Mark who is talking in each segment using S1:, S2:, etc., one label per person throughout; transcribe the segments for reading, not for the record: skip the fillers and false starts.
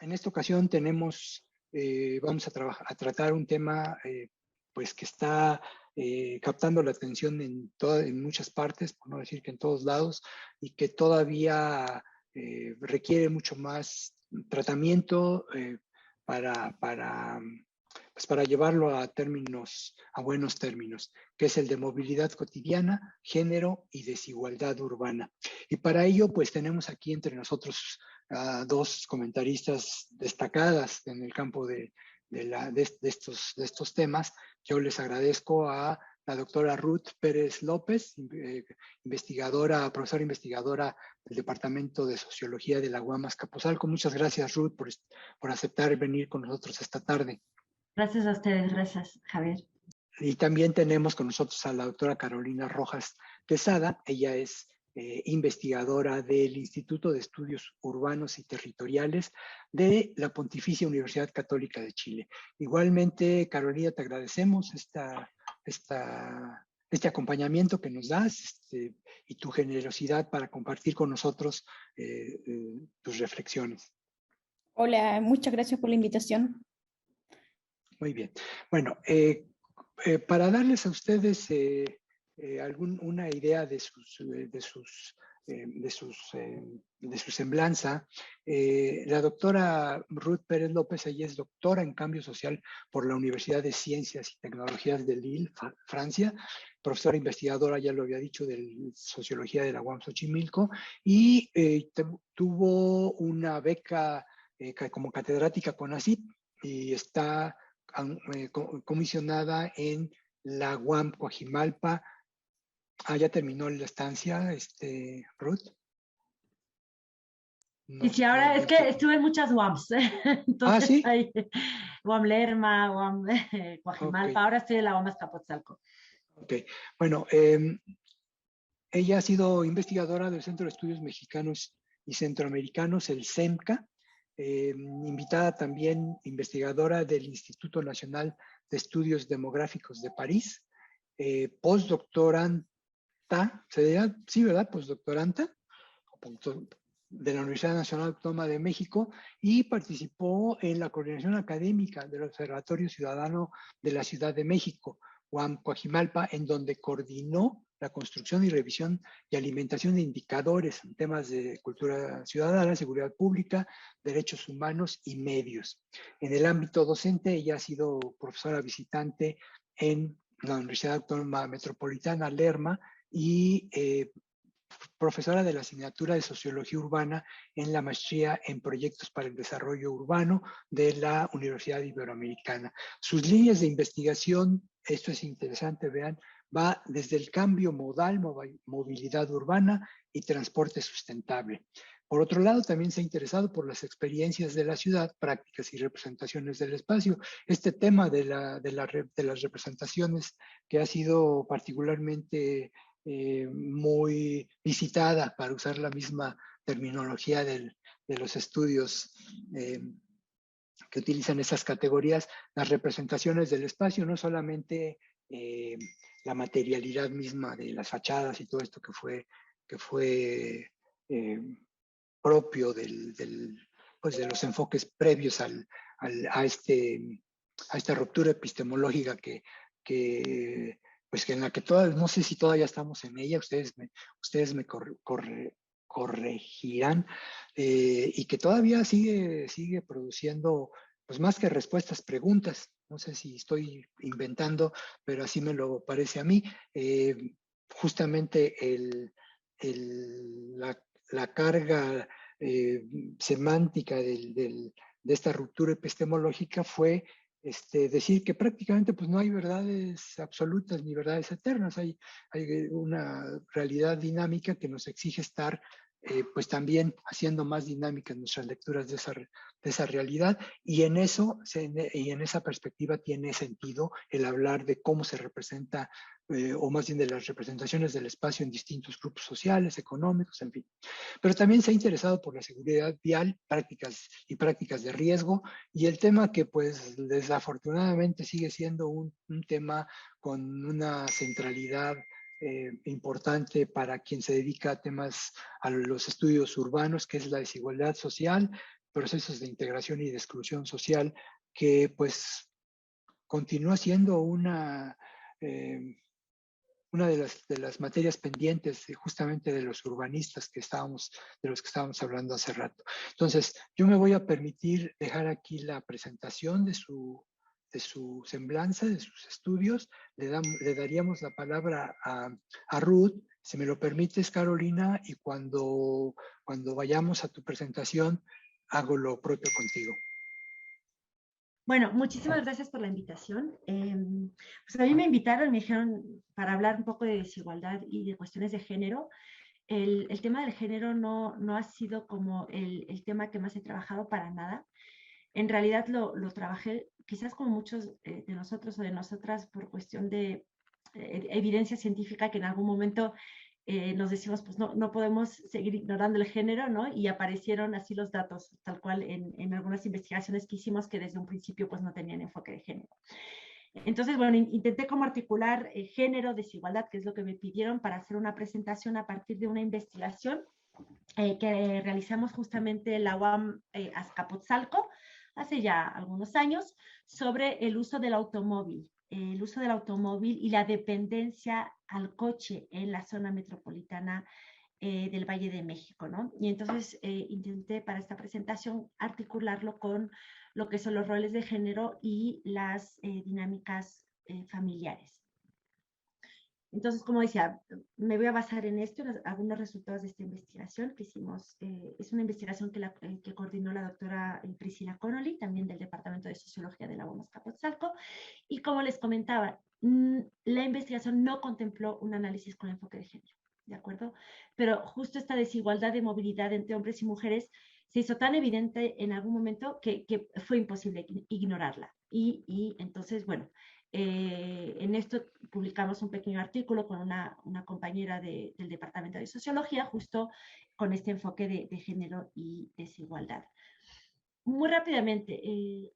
S1: En esta ocasión vamos a tratar un tema pues que está captando la atención en muchas partes, por no decir que en todos lados, y que todavía requiere mucho más tratamiento pues para llevarlo a buenos términos, que es el de movilidad cotidiana, género y desigualdad urbana. Y para ello, pues tenemos aquí entre nosotros a dos comentaristas destacadas en el campo de estos temas. Yo les agradezco a la doctora Ruth Pérez López, profesora investigadora del Departamento de Sociología de la UAM Azcapotzalco. Muchas gracias, Ruth, por aceptar venir con nosotros esta tarde.
S2: Gracias a ustedes, gracias, Javier.
S1: Y también tenemos con nosotros a la doctora Carolina Rojas Quesada. Ella es investigadora del Instituto de Estudios Urbanos y Territoriales de la Pontificia Universidad Católica de Chile. Igualmente, Carolina, te agradecemos este acompañamiento que nos das y tu generosidad para compartir con nosotros tus reflexiones.
S3: Hola, muchas gracias por la invitación.
S1: Muy bien. Bueno, para darles a ustedes una idea de su semblanza, la doctora Ruth Pérez López, ella es doctora en cambio social por la Universidad de Ciencias y Tecnologías de Lille, Francia, profesora investigadora, ya lo había dicho, de Sociología de la UAM Xochimilco, y tuvo una beca como catedrática CONACYT y está comisionada en la UAM Coajimalpa. Ya terminó la estancia, Ruth.
S2: No, sí, ahora es que estuve en muchas UAMs. Entonces,
S1: ¿sí?
S2: Hay UAM Lerma, UAM Coajimalpa, okay. Ahora estoy en la UAM Azcapotzalco.
S1: Ok, bueno, ella ha sido investigadora del Centro de Estudios Mexicanos y Centroamericanos, el CEMCA, invitada también investigadora del Instituto Nacional de Estudios Demográficos de París, postdoctoranta, ¿se dirá? Sí, ¿verdad? Postdoctoranta de la Universidad Nacional Autónoma de México, y participó en la coordinación académica del Observatorio Ciudadano de la Ciudad de México, UAM Coajimalpa, en donde coordinó la construcción y revisión y alimentación de indicadores en temas de cultura ciudadana, seguridad pública, derechos humanos y medios. En el ámbito docente, ella ha sido profesora visitante en la Universidad Autónoma Metropolitana, Lerma, y profesora de la asignatura de Sociología Urbana en la maestría en Proyectos para el Desarrollo Urbano de la Universidad Iberoamericana. Sus líneas de investigación, esto es interesante, vean, va desde el cambio modal, movilidad urbana y transporte sustentable. Por otro lado, también se ha interesado por las experiencias de la ciudad, prácticas y representaciones del espacio. Este tema de las representaciones, que ha sido particularmente muy visitada, para usar la misma terminología de los estudios que utilizan esas categorías, las representaciones del espacio, no solamente la materialidad misma de las fachadas y todo esto que fue propio pues de los enfoques previos a esta ruptura epistemológica pues en la que no sé si todavía estamos en ella, ustedes me corregirán, y que todavía sigue produciendo, pues más que respuestas, preguntas. No sé si estoy inventando, pero así me lo parece a mí. Justamente la carga semántica de esta ruptura epistemológica fue decir que prácticamente pues no hay verdades absolutas ni verdades eternas, hay una realidad dinámica que nos exige estar pues también haciendo más dinámicas nuestras lecturas de esa realidad, y en esa perspectiva tiene sentido el hablar de cómo se representa, o más bien de las representaciones del espacio en distintos grupos sociales, económicos, en fin. Pero también se ha interesado por la seguridad vial, prácticas de riesgo, y el tema que pues desafortunadamente sigue siendo un tema con una centralidad importante para quien se dedica a los estudios urbanos, que es la desigualdad social, procesos de integración y de exclusión social, que pues continúa siendo una de las materias pendientes justamente de los urbanistas de los que estábamos hablando hace rato. Entonces, yo me voy a permitir dejar aquí la presentación de su semblanza, de sus estudios. Le daríamos la palabra a Ruth, si me lo permites, Carolina, y cuando vayamos a tu presentación, hago lo propio contigo.
S2: Bueno, muchísimas gracias por la invitación. Pues a mí me invitaron, me dijeron para hablar un poco de desigualdad y de cuestiones de género. El tema del género no ha sido como el tema que más he trabajado para nada. En realidad lo trabajé quizás como muchos de nosotros o de nosotras por cuestión de evidencia científica, que en algún momento nos decimos, pues no podemos seguir ignorando el género, ¿no? Y aparecieron así los datos, tal cual en algunas investigaciones que hicimos que desde un principio pues no tenían enfoque de género. Entonces, bueno, intenté como articular género, desigualdad, que es lo que me pidieron para hacer una presentación a partir de una investigación que realizamos justamente en la UAM Azcapotzalco hace ya algunos años sobre el uso del automóvil y la dependencia al coche en la zona metropolitana del Valle de México, ¿no? Y entonces intenté para esta presentación articularlo con lo que son los roles de género y las dinámicas familiares. Entonces, como decía, me voy a basar en esto, en algunos resultados de esta investigación que hicimos. Es una investigación que coordinó la doctora Priscila Connolly, también del Departamento de Sociología de la UAM Azcapotzalco. Y como les comentaba, la investigación no contempló un análisis con enfoque de género, ¿de acuerdo? Pero justo esta desigualdad de movilidad entre hombres y mujeres se hizo tan evidente en algún momento que fue imposible ignorarla. Y entonces, bueno, en esto publicamos un pequeño artículo con una compañera del Departamento de Sociología, justo con este enfoque de género y desigualdad. Muy rápidamente,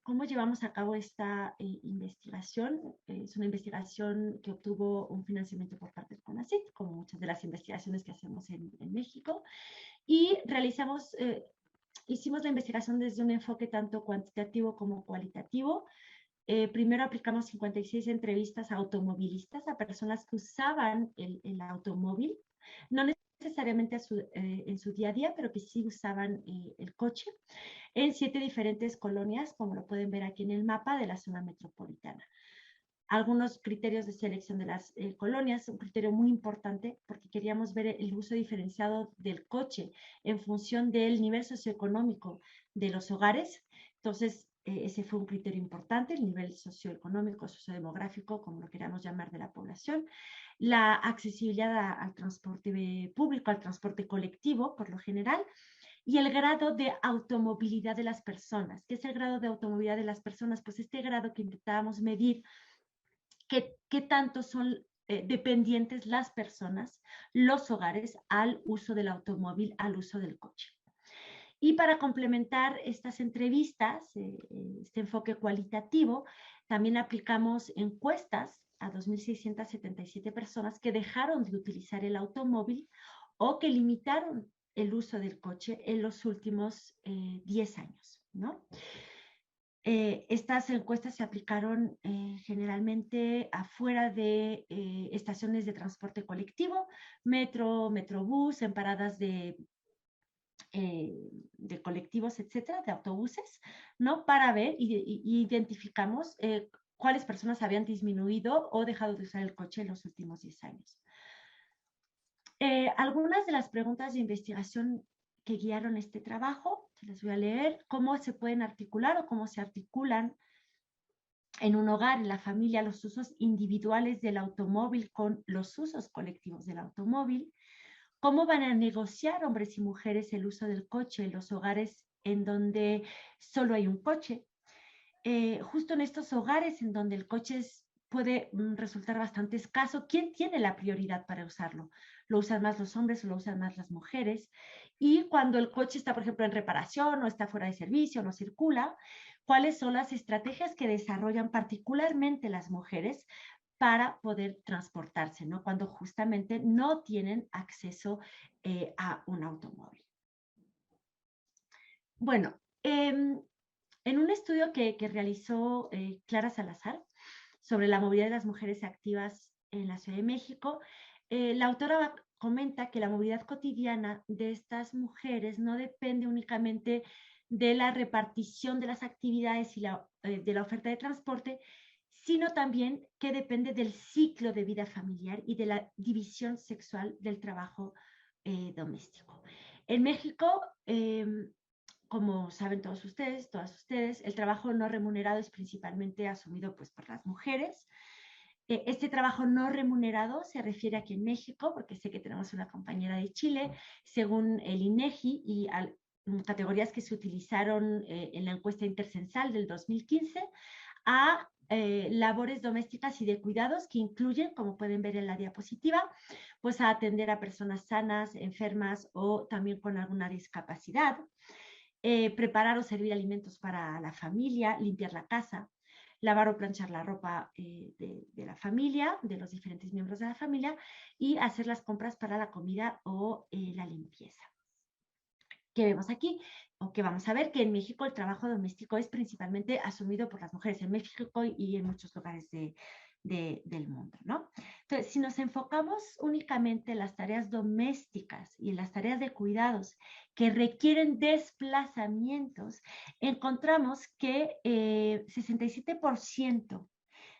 S2: ¿cómo llevamos a cabo esta investigación? Es una investigación que obtuvo un financiamiento por parte del CONACYT, como muchas de las investigaciones que hacemos en México, y hicimos la investigación desde un enfoque tanto cuantitativo como cualitativo. Primero aplicamos 56 entrevistas a automovilistas, a personas que usaban el automóvil, no necesariamente en su día a día, pero que sí usaban el coche, en 7 diferentes colonias, como lo pueden ver aquí en el mapa de la zona metropolitana. Algunos criterios de selección de las colonias, un criterio muy importante porque queríamos ver el uso diferenciado del coche en función del nivel socioeconómico de los hogares. Entonces, ese fue un criterio importante, el nivel socioeconómico, sociodemográfico, como lo queramos llamar, de la población. La accesibilidad al transporte público, al transporte colectivo, por lo general, y el grado de automovilidad de las personas. ¿Qué es el grado de automovilidad de las personas? Pues este grado que intentábamos medir, qué tanto son dependientes las personas, los hogares, al uso del automóvil, al uso del coche. Y para complementar estas entrevistas, este enfoque cualitativo, también aplicamos encuestas a 2.677 personas que dejaron de utilizar el automóvil o que limitaron el uso del coche en los últimos 10 años, ¿no? Estas encuestas se aplicaron generalmente afuera de estaciones de transporte colectivo, metro, metrobús, en paradas de colectivos, etcétera, de autobuses, ¿no? Para ver y identificamos cuáles personas habían disminuido o dejado de usar el coche en los últimos 10 años. Algunas de las preguntas de investigación que guiaron este trabajo, se las voy a leer. ¿Cómo se pueden articular o cómo se articulan en un hogar, en la familia, los usos individuales del automóvil con los usos colectivos del automóvil? ¿Cómo van a negociar hombres y mujeres el uso del coche en los hogares en donde solo hay un coche? Justo en estos hogares en donde el coche puede resultar bastante escaso, ¿quién tiene la prioridad para usarlo? ¿Lo usan más los hombres o lo usan más las mujeres? Y cuando el coche está, por ejemplo, en reparación o está fuera de servicio, no circula, ¿cuáles son las estrategias que desarrollan particularmente las mujeres para poder transportarse, ¿no? Cuando justamente no tienen acceso a un automóvil? Bueno, En un estudio que realizó Clara Salazar sobre la movilidad de las mujeres activas en la Ciudad de México, la autora comenta que la movilidad cotidiana de estas mujeres no depende únicamente de la repartición de las actividades y de la oferta de transporte, sino también que depende del ciclo de vida familiar y de la división sexual del trabajo doméstico. En México, como saben todas ustedes, el trabajo no remunerado es principalmente asumido pues, por las mujeres. Este trabajo no remunerado se refiere aquí en México, porque sé que tenemos una compañera de Chile, según el INEGI y categorías que se utilizaron en la encuesta intercensal del 2015, a labores domésticas y de cuidados que incluyen, como pueden ver en la diapositiva, pues a atender a personas sanas, enfermas o también con alguna discapacidad, preparar o servir alimentos para la familia, limpiar la casa, lavar o planchar la ropa de la familia, de los diferentes miembros de la familia, y hacer las compras para la comida o la limpieza. ¿Qué vemos aquí? O que vamos a ver que en México el trabajo doméstico es principalmente asumido por las mujeres en México y en muchos lugares del mundo, ¿no? Entonces, si nos enfocamos únicamente en las tareas domésticas y en las tareas de cuidados que requieren desplazamientos, encontramos que 67%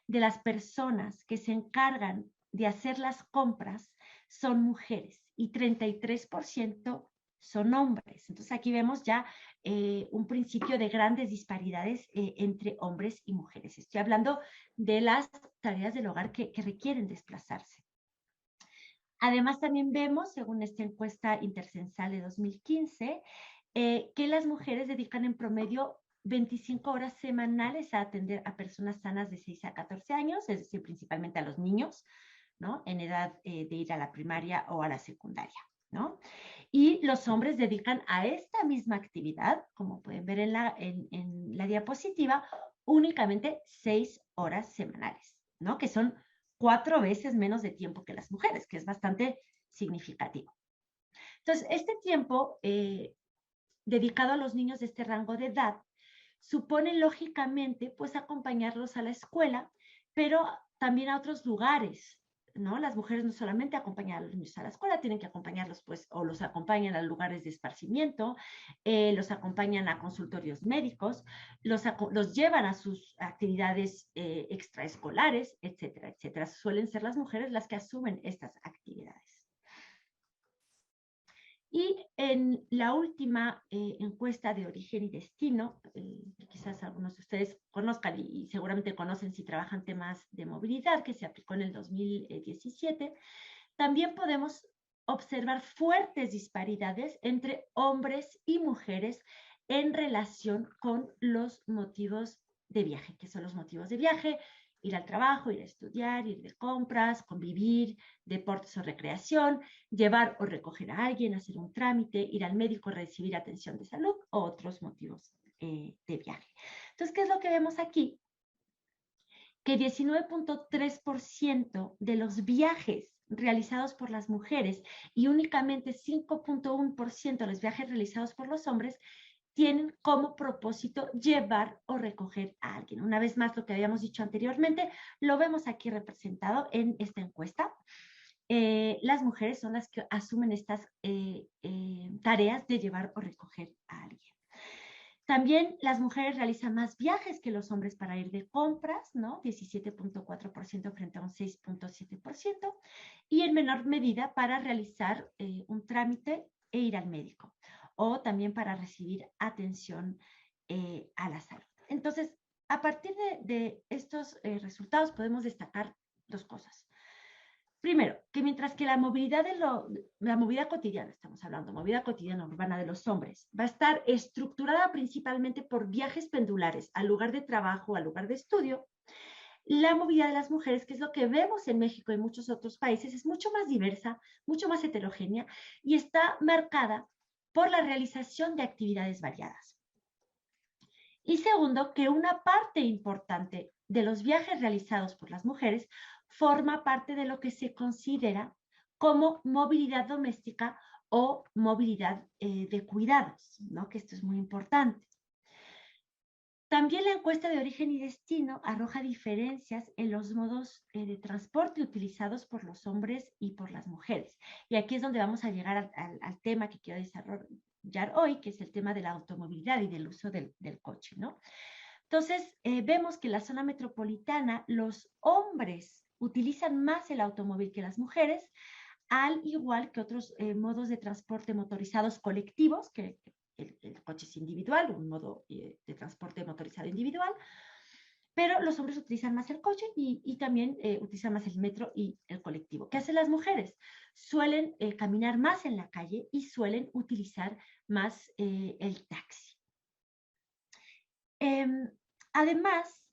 S2: de las personas que se encargan de hacer las compras son mujeres y 33% son hombres. Entonces aquí vemos ya un principio de grandes disparidades entre hombres y mujeres. Estoy hablando de las tareas del hogar que requieren desplazarse. Además también vemos, según esta encuesta intercensal de 2015, que las mujeres dedican en promedio 25 horas semanales a atender a personas sanas de 6 a 14 años, es decir, principalmente a los niños, ¿no? En edad de ir a la primaria o a la secundaria, ¿no? Y los hombres dedican a esta misma actividad, como pueden ver en la diapositiva, únicamente 6 horas semanales, ¿no? Que son 4 veces menos de tiempo que las mujeres, que es bastante significativo. Entonces, este tiempo dedicado a los niños de este rango de edad supone lógicamente pues acompañarlos a la escuela, pero también a otros lugares, ¿no? Las mujeres no solamente acompañan a los niños a la escuela, tienen que acompañarlos pues, o los acompañan a lugares de esparcimiento, los acompañan a consultorios médicos, los llevan a sus actividades extraescolares, etcétera, etcétera. Suelen ser las mujeres las que asumen estas actividades. Y en la última encuesta de origen y destino, que quizás algunos de ustedes conozcan y seguramente conocen si trabajan temas de movilidad, que se aplicó en el 2017, también podemos observar fuertes disparidades entre hombres y mujeres en relación con los motivos de viaje. ¿Qué son los motivos de viaje? Ir al trabajo, ir a estudiar, ir de compras, convivir, deportes o recreación, llevar o recoger a alguien, hacer un trámite, ir al médico, recibir atención de salud o otros motivos de viaje. Entonces, ¿qué es lo que vemos aquí? Que 19.3% de los viajes realizados por las mujeres y únicamente 5.1% de los viajes realizados por los hombres tienen como propósito llevar o recoger a alguien. Una vez más, lo que habíamos dicho anteriormente, lo vemos aquí representado en esta encuesta. Las mujeres son las que asumen estas tareas de llevar o recoger a alguien. También las mujeres realizan más viajes que los hombres para ir de compras, ¿no? 17.4% frente a un 6.7%, y en menor medida para realizar un trámite e ir al médico, o también para recibir atención a la salud. Entonces, a partir de estos resultados podemos destacar dos cosas. Primero, que mientras que la movilidad cotidiana, estamos hablando, movilidad cotidiana urbana de los hombres, va a estar estructurada principalmente por viajes pendulares al lugar de trabajo, al lugar de estudio, la movilidad de las mujeres, que es lo que vemos en México y en muchos otros países, es mucho más diversa, mucho más heterogénea y está marcada por la realización de actividades variadas. Y segundo, que una parte importante de los viajes realizados por las mujeres forma parte de lo que se considera como movilidad doméstica o movilidad de cuidados, ¿no? Que esto es muy importante. También la encuesta de origen y destino arroja diferencias en los modos de transporte utilizados por los hombres y por las mujeres. Y aquí es donde vamos a llegar al tema que quiero desarrollar hoy, que es el tema de la automovilidad y del uso del coche, ¿no? Entonces, vemos que en la zona metropolitana los hombres utilizan más el automóvil que las mujeres, al igual que otros modos de transporte motorizados colectivos, que el coche es individual, un modo de transporte motorizado individual, pero los hombres utilizan más el coche y también utilizan más el metro y el colectivo. ¿Qué hacen las mujeres? Suelen caminar más en la calle y suelen utilizar más el taxi. Además,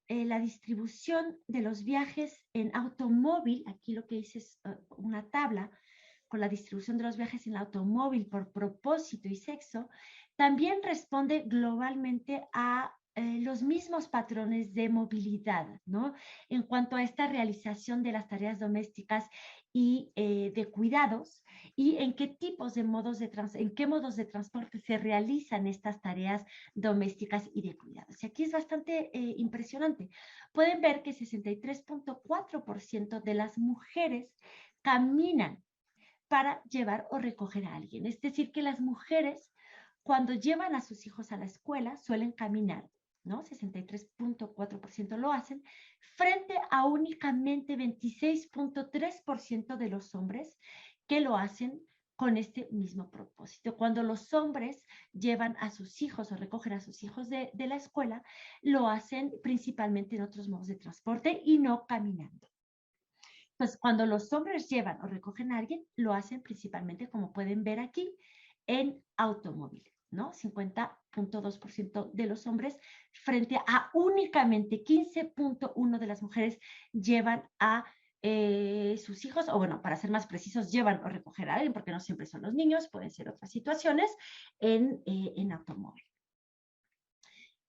S2: la distribución de los viajes en automóvil, aquí lo que hice es una tabla con la distribución de los viajes en automóvil por propósito y sexo, también responde globalmente a los mismos patrones de movilidad, ¿no? En cuanto a esta realización de las tareas domésticas y de cuidados, y en qué tipos de modos en qué modos de transporte se realizan estas tareas domésticas y de cuidados. Y aquí es bastante impresionante. Pueden ver que 63.4% de las mujeres caminan para llevar o recoger a alguien. Es decir, que las mujeres, cuando llevan a sus hijos a la escuela, suelen caminar, ¿no? 63.4% lo hacen, frente a únicamente 26.3% de los hombres que lo hacen con este mismo propósito. Cuando los hombres llevan a sus hijos o recogen a sus hijos de la escuela, lo hacen principalmente en otros modos de transporte y no caminando. Pues cuando los hombres llevan o recogen a alguien, lo hacen principalmente, como pueden ver aquí, en automóviles, ¿no? 50.2% de los hombres frente a únicamente 15.1% de las mujeres llevan a sus hijos, o bueno, para ser más precisos, llevan o recoger a alguien, porque no siempre son los niños, pueden ser otras situaciones, en automóvil.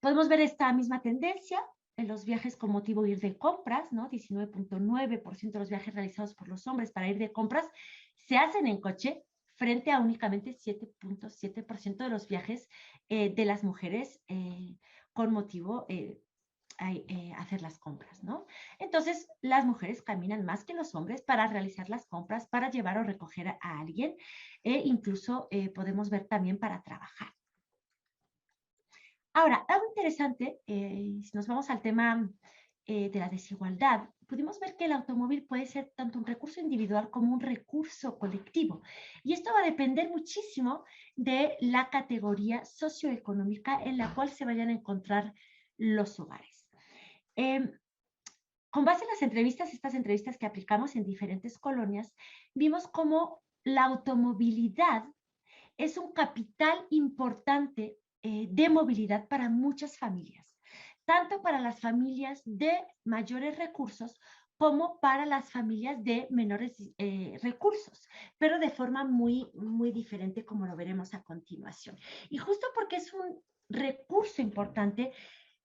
S2: Podemos ver esta misma tendencia en los viajes con motivo de ir de compras, ¿no? 19.9% de los viajes realizados por los hombres para ir de compras se hacen en coche, frente a únicamente 7.7% de los viajes de las mujeres con motivo hacer las compras, ¿no? Entonces, las mujeres caminan más que los hombres para realizar las compras, para llevar o recoger a alguien, incluso podemos ver también para trabajar. Ahora, algo interesante, si nos vamos al tema de la desigualdad, pudimos ver que el automóvil puede ser tanto un recurso individual como un recurso colectivo. Y esto va a depender muchísimo de la categoría socioeconómica en la cual se vayan a encontrar los hogares. Con base en las entrevistas, estas entrevistas que aplicamos en diferentes colonias, vimos cómo la automovilidad es un capital importante de movilidad para muchas familias, tanto para las familias de mayores recursos como para las familias de menores recursos, pero de forma muy, muy diferente, como lo veremos a continuación. Y justo porque es un recurso importante,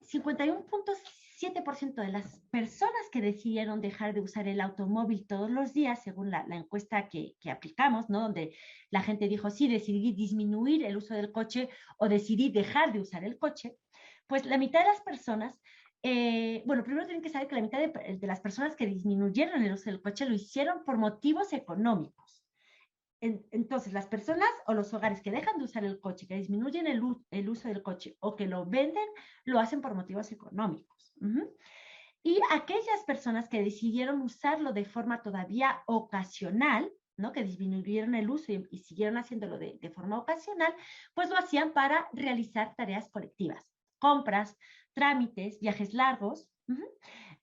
S2: 51.7% de las personas que decidieron dejar de usar el automóvil todos los días, según la encuesta que aplicamos, ¿no? Donde la gente dijo, sí, decidí disminuir el uso del coche o decidí dejar de usar el coche, pues la mitad de las personas, bueno, primero tienen que saber que la mitad de las personas que disminuyeron el uso del coche lo hicieron por motivos económicos. Entonces, las personas o los hogares que dejan de usar el coche, que disminuyen el uso del coche o que lo venden, lo hacen por motivos económicos. Y aquellas personas que decidieron usarlo de forma todavía ocasional, ¿no? Que disminuyeron el uso y siguieron haciéndolo de forma ocasional, pues lo hacían para realizar tareas colectivas, compras, trámites, viajes largos,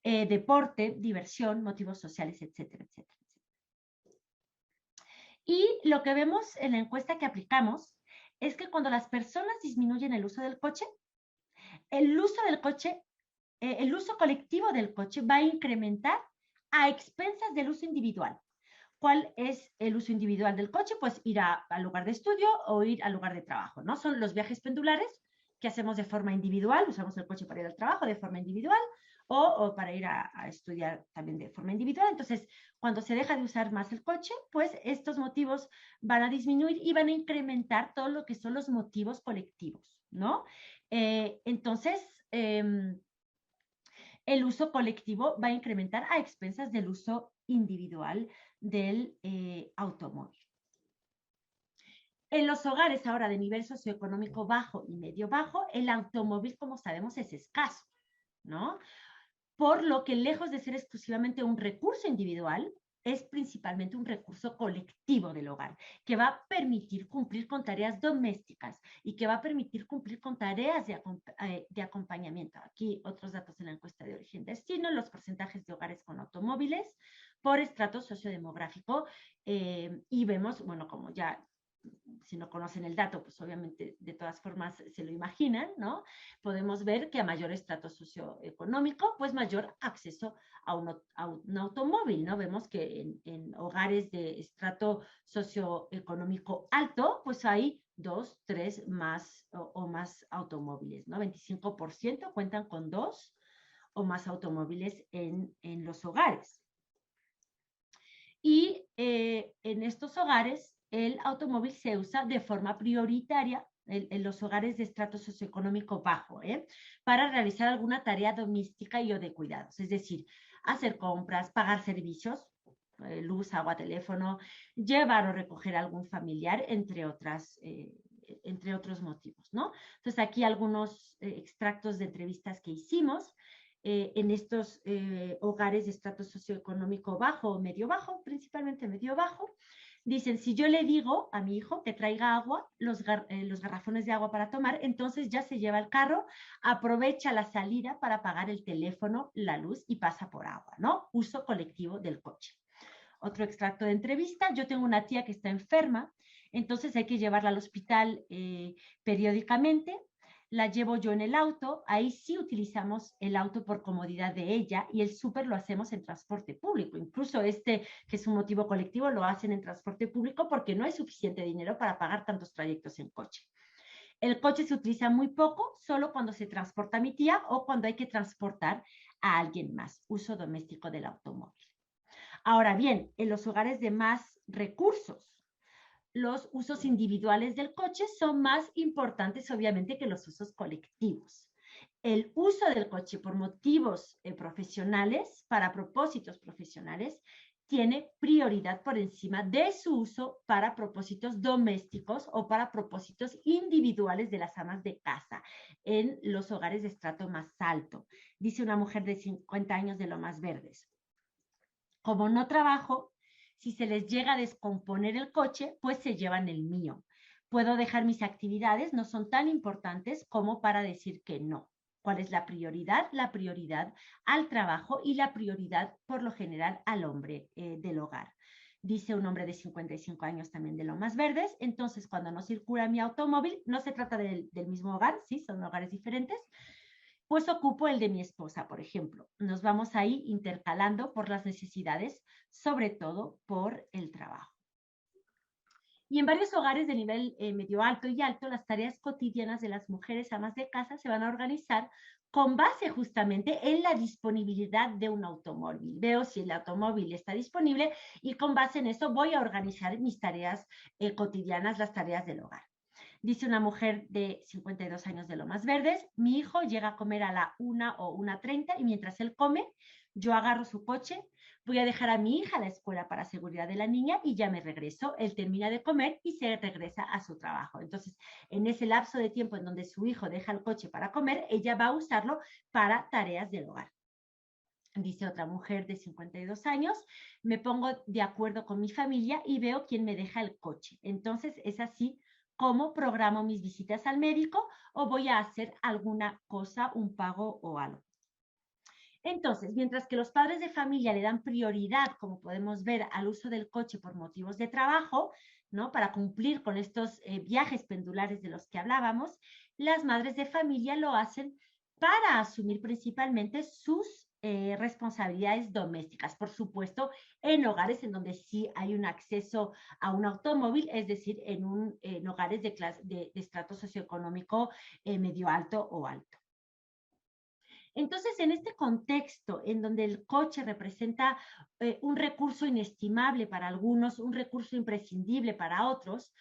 S2: deporte, diversión, motivos sociales, etcétera, etcétera. Y lo que vemos en la encuesta que aplicamos es que cuando las personas disminuyen el uso del coche, el uso colectivo del coche va a incrementar a expensas del uso individual. ¿Cuál es el uso individual del coche? Pues ir al lugar de estudio o ir al lugar de trabajo, ¿no? Son los viajes pendulares que hacemos de forma individual, usamos el coche para ir al trabajo de forma individual o para ir a estudiar también de forma individual. Entonces, cuando se deja de usar más el coche, pues estos motivos van a disminuir y van a incrementar todo lo que son los motivos colectivos, ¿no? Entonces, el uso colectivo va a incrementar a expensas del uso individual del automóvil. En los hogares ahora de nivel socioeconómico bajo y medio bajo, el automóvil, como sabemos, es escaso, ¿no? Por lo que lejos de ser exclusivamente un recurso individual, es principalmente un recurso colectivo del hogar, que va a permitir cumplir con tareas domésticas y que va a permitir cumplir con tareas de acompañamiento. Aquí otros datos en la encuesta de origen-destino, los porcentajes de hogares con automóviles por estrato sociodemográfico, y vemos, bueno, como ya si no conocen el dato, pues obviamente de todas formas se lo imaginan, ¿no? Podemos ver que a mayor estrato socioeconómico, pues mayor acceso a un automóvil, ¿no? Vemos que en hogares de estrato socioeconómico alto, pues hay 2, 3 más o más automóviles, ¿no? 25% cuentan con 2 o más automóviles en los hogares. Y en estos hogares, el automóvil se usa de forma prioritaria en los hogares de estrato socioeconómico bajo, para realizar alguna tarea doméstica y o de cuidados, es decir, hacer compras, pagar servicios, luz, agua, teléfono, llevar o recoger a algún familiar, entre otros motivos, ¿no? Entonces, aquí algunos extractos de entrevistas que hicimos en estos hogares de estrato socioeconómico bajo o medio bajo, principalmente medio bajo. Dicen, si yo le digo a mi hijo que traiga agua, los garrafones de agua para tomar, entonces ya se lleva el carro, aprovecha la salida para pagar el teléfono, la luz y pasa por agua, ¿no? Uso colectivo del coche. Otro extracto de entrevista, yo tengo una tía que está enferma, entonces hay que llevarla al hospital periódicamente. La llevo yo en el auto, ahí sí utilizamos el auto por comodidad de ella y el súper lo hacemos en transporte público. Incluso que es un motivo colectivo, lo hacen en transporte público porque no hay suficiente dinero para pagar tantos trayectos en coche. El coche se utiliza muy poco, solo cuando se transporta a mi tía o cuando hay que transportar a alguien más. Uso doméstico del automóvil. Ahora bien, en los hogares de más recursos, los usos individuales del coche son más importantes, obviamente, que los usos colectivos. El uso del coche por motivos profesionales, para propósitos profesionales, tiene prioridad por encima de su uso para propósitos domésticos o para propósitos individuales de las amas de casa en los hogares de estrato más alto. Dice una mujer de 50 años de Lomas Verdes. Como no trabajo, si se les llega a descomponer el coche, pues se llevan el mío. Puedo dejar mis actividades, no son tan importantes como para decir que no. ¿Cuál es la prioridad? La prioridad al trabajo y la prioridad, por lo general, al hombre del hogar. Dice un hombre de 55 años también de Lomas Verdes. Entonces, cuando no circula mi automóvil, no se trata del mismo hogar, sí, son hogares diferentes, pues ocupo el de mi esposa, por ejemplo. Nos vamos ahí intercalando por las necesidades, sobre todo por el trabajo. Y en varios hogares de nivel medio alto y alto, las tareas cotidianas de las mujeres amas de casa se van a organizar con base justamente en la disponibilidad de un automóvil. Veo si el automóvil está disponible y con base en eso voy a organizar mis tareas cotidianas, las tareas del hogar. Dice una mujer de 52 años de Lomas Verdes, mi hijo llega a comer a la 1 o 1:30 y mientras él come, yo agarro su coche, voy a dejar a mi hija a la escuela para seguridad de la niña y ya me regreso. Él termina de comer y se regresa a su trabajo. Entonces, en ese lapso de tiempo en donde su hijo deja el coche para comer, ella va a usarlo para tareas del hogar. Dice otra mujer de 52 años, me pongo de acuerdo con mi familia y veo quién me deja el coche. Entonces, es así como programo mis visitas al médico o voy a hacer alguna cosa, un pago o algo. Entonces, mientras que los padres de familia le dan prioridad, como podemos ver, al uso del coche por motivos de trabajo, ¿no? Para cumplir con estos viajes pendulares de los que hablábamos, las madres de familia lo hacen para asumir principalmente sus responsabilidades domésticas, por supuesto, en hogares en donde sí hay un acceso a un automóvil, es decir, en hogares de estrato socioeconómico medio alto o alto. Entonces, en este contexto en donde el coche representa un recurso inestimable para algunos, un recurso imprescindible para otros,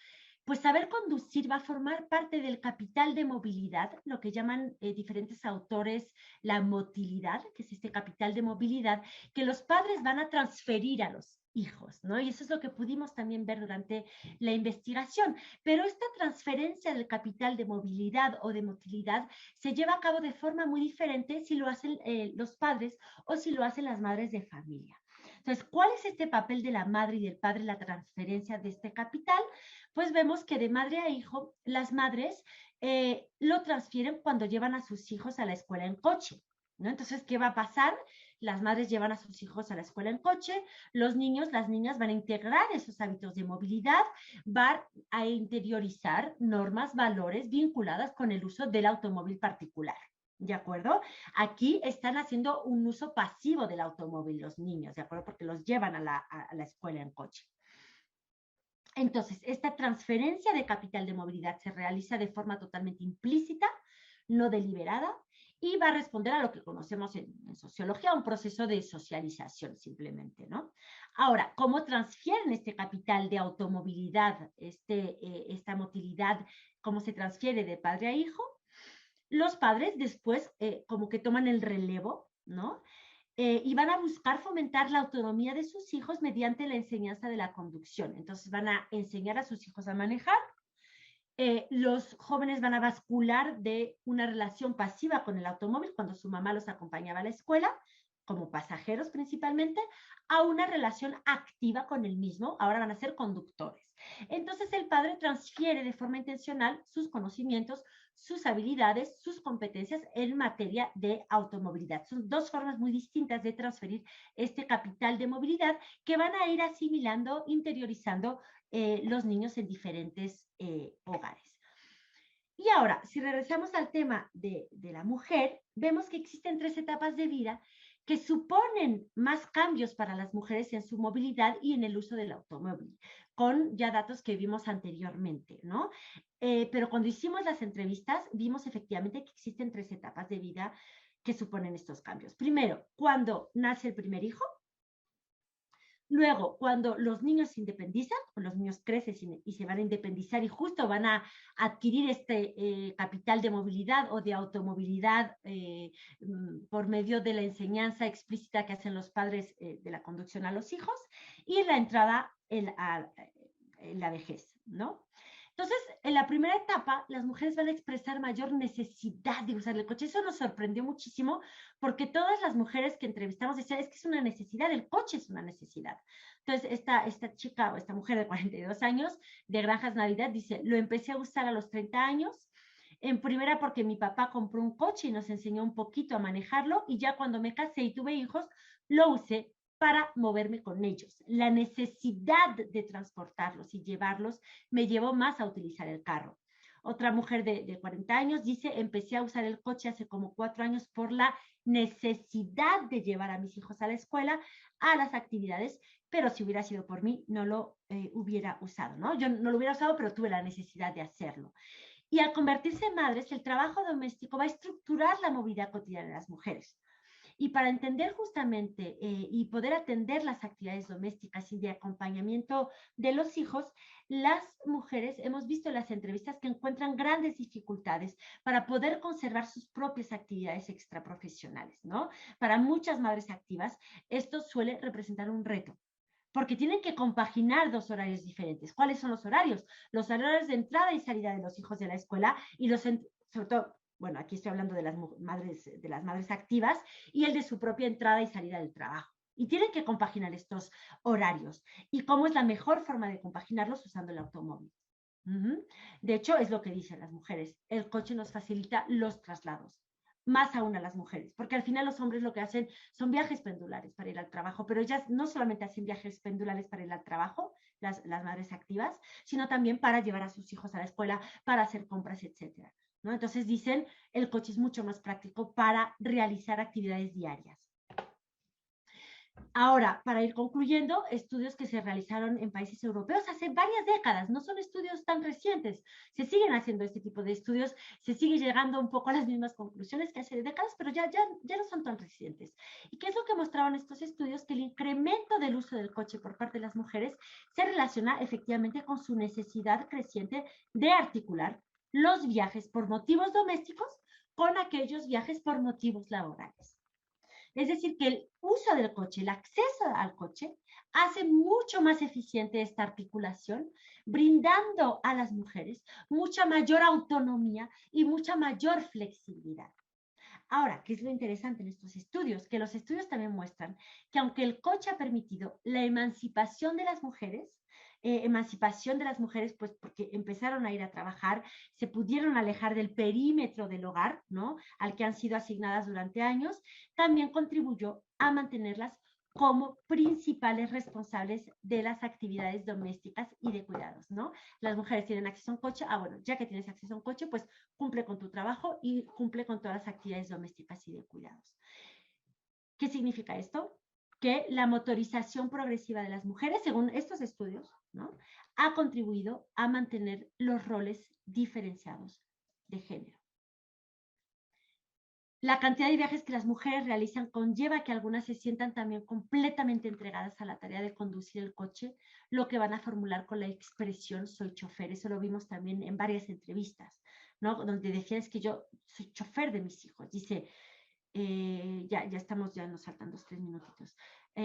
S2: pues saber conducir va a formar parte del capital de movilidad, lo que llaman diferentes autores la motilidad, que es este capital de movilidad que los padres van a transferir a los hijos, ¿no? Y eso es lo que pudimos también ver durante la investigación. Pero esta transferencia del capital de movilidad o de motilidad se lleva a cabo de forma muy diferente si lo hacen los padres o si lo hacen las madres de familia. Entonces, ¿cuál es este papel de la madre y del padre en la transferencia de este capital? Pues vemos que de madre a hijo, las madres lo transfieren cuando llevan a sus hijos a la escuela en coche, ¿no? Entonces, ¿qué va a pasar? Las madres llevan a sus hijos a la escuela en coche, los niños, las niñas van a integrar esos hábitos de movilidad, van a interiorizar normas, valores vinculadas con el uso del automóvil particular. ¿De acuerdo? Aquí están haciendo un uso pasivo del automóvil los niños, ¿de acuerdo? Porque los llevan a la escuela en coche. Entonces, esta transferencia de capital de movilidad se realiza de forma totalmente implícita, no deliberada, y va a responder a lo que conocemos en sociología, un proceso de socialización simplemente, ¿no? Ahora, ¿cómo transfieren este capital de automovilidad, esta motilidad, cómo se transfiere de padre a hijo? Los padres después como que toman el relevo, ¿no? Y van a buscar fomentar la autonomía de sus hijos mediante la enseñanza de la conducción. Entonces van a enseñar a sus hijos a manejar. Los jóvenes van a bascular de una relación pasiva con el automóvil cuando su mamá los acompañaba a la escuela, como pasajeros principalmente, a una relación activa con el mismo. Ahora van a ser conductores. Entonces el padre transfiere de forma intencional sus conocimientos, sus habilidades, sus competencias en materia de automovilidad. Son dos formas muy distintas de transferir este capital de movilidad que van a ir asimilando, interiorizando los niños en diferentes hogares. Y ahora, si regresamos al tema de la mujer, vemos que existen 3 etapas de vida que suponen más cambios para las mujeres en su movilidad y en el uso del automóvil, con ya datos que vimos anteriormente, ¿no? Pero cuando hicimos las entrevistas, vimos efectivamente que existen 3 etapas de vida que suponen estos cambios. Primero, cuando nace el primer hijo. Luego, cuando los niños se independizan, o los niños crecen y se van a independizar y justo van a adquirir este capital de movilidad o de automovilidad por medio de la enseñanza explícita que hacen los padres de la conducción a los hijos, y la entrada en la vejez, ¿no? Entonces, en la primera etapa, las mujeres van a expresar mayor necesidad de usar el coche. Eso nos sorprendió muchísimo porque todas las mujeres que entrevistamos decían, es que es una necesidad, el coche es una necesidad. Entonces, esta chica o esta mujer de 42 años de Granjas Navidad dice, lo empecé a usar a los 30 años, en primera porque mi papá compró un coche y nos enseñó un poquito a manejarlo, y ya cuando me casé y tuve hijos, lo usé para moverme con ellos. La necesidad de transportarlos y llevarlos me llevó más a utilizar el carro. Otra mujer de 40 años dice, empecé a usar el coche hace como 4 años por la necesidad de llevar a mis hijos a la escuela, a las actividades, pero si hubiera sido por mí, no lo hubiera usado, ¿no? Yo no lo hubiera usado, pero tuve la necesidad de hacerlo. Y al convertirse en madres, el trabajo doméstico va a estructurar la movilidad cotidiana de las mujeres. Y para entender justamente y poder atender las actividades domésticas y de acompañamiento de los hijos, las mujeres hemos visto en las entrevistas que encuentran grandes dificultades para poder conservar sus propias actividades extraprofesionales, ¿no? Para muchas madres activas, esto suele representar un reto, porque tienen que compaginar 2 horarios diferentes. ¿Cuáles son los horarios? Los horarios de entrada y salida de los hijos de la escuela y sobre todo, bueno, aquí estoy hablando de las madres activas, y el de su propia entrada y salida del trabajo. Y tienen que compaginar estos horarios. ¿Y cómo es la mejor forma de compaginarlos? Usando el automóvil. De hecho, es lo que dicen las mujeres. El coche nos facilita los traslados, más aún a las mujeres, porque al final los hombres lo que hacen son viajes pendulares para ir al trabajo, pero ellas no solamente hacen viajes pendulares para ir al trabajo, las madres activas, sino también para llevar a sus hijos a la escuela, para hacer compras, etcétera, ¿no? Entonces dicen, el coche es mucho más práctico para realizar actividades diarias. Ahora, para ir concluyendo, estudios que se realizaron en países europeos hace varias décadas, no son estudios tan recientes, se siguen haciendo este tipo de estudios, se sigue llegando un poco a las mismas conclusiones que hace décadas, pero ya no son tan recientes. ¿Y qué es lo que mostraban estos estudios? Que el incremento del uso del coche por parte de las mujeres se relaciona efectivamente con su necesidad creciente de articular los viajes por motivos domésticos con aquellos viajes por motivos laborales. Es decir, que el uso del coche, el acceso al coche, hace mucho más eficiente esta articulación, brindando a las mujeres mucha mayor autonomía y mucha mayor flexibilidad. Ahora, ¿qué es lo interesante en estos estudios? Que los estudios también muestran que aunque el coche ha permitido la emancipación de las mujeres, pues porque empezaron a ir a trabajar, se pudieron alejar del perímetro del hogar, ¿no? Al que han sido asignadas durante años, también contribuyó a mantenerlas como principales responsables de las actividades domésticas y de cuidados, ¿no? Las mujeres tienen acceso a un coche, bueno, ya que tienes acceso a un coche, pues cumple con tu trabajo y cumple con todas las actividades domésticas y de cuidados. ¿Qué significa esto? Que la motorización progresiva de las mujeres, según estos estudios, ¿no?, ha contribuido a mantener los roles diferenciados de género. La cantidad de viajes que las mujeres realizan conlleva que algunas se sientan también completamente entregadas a la tarea de conducir el coche, lo que van a formular con la expresión soy chofer. Eso lo vimos también en varias entrevistas, ¿no?, donde decían es que yo soy chofer de mis hijos. Dice, ya nos saltan 2-3 minutitos.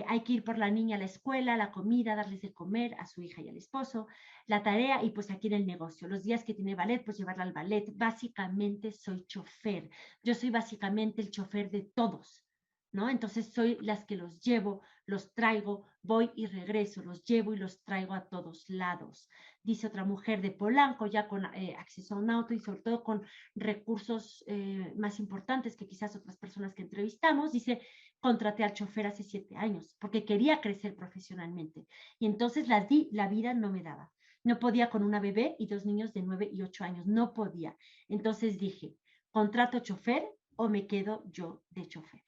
S2: Hay que ir por la niña a la escuela, la comida, darles de comer a su hija y al esposo, la tarea, y pues aquí en el negocio, los días que tiene ballet, pues llevarla al ballet. Básicamente soy chofer. Yo soy básicamente el chofer de todos, ¿no? Entonces soy las que los llevo, los traigo, voy y regreso, los llevo y los traigo a todos lados. Dice otra mujer de Polanco, ya con acceso a un auto y sobre todo con recursos más importantes que quizás otras personas que entrevistamos. Dice, contraté al chofer hace 7 años porque quería crecer profesionalmente y entonces la vida no me daba. No podía con una bebé y 2 niños de 9 y 8 años, no podía. Entonces dije, contrato chofer o me quedo yo de chofer.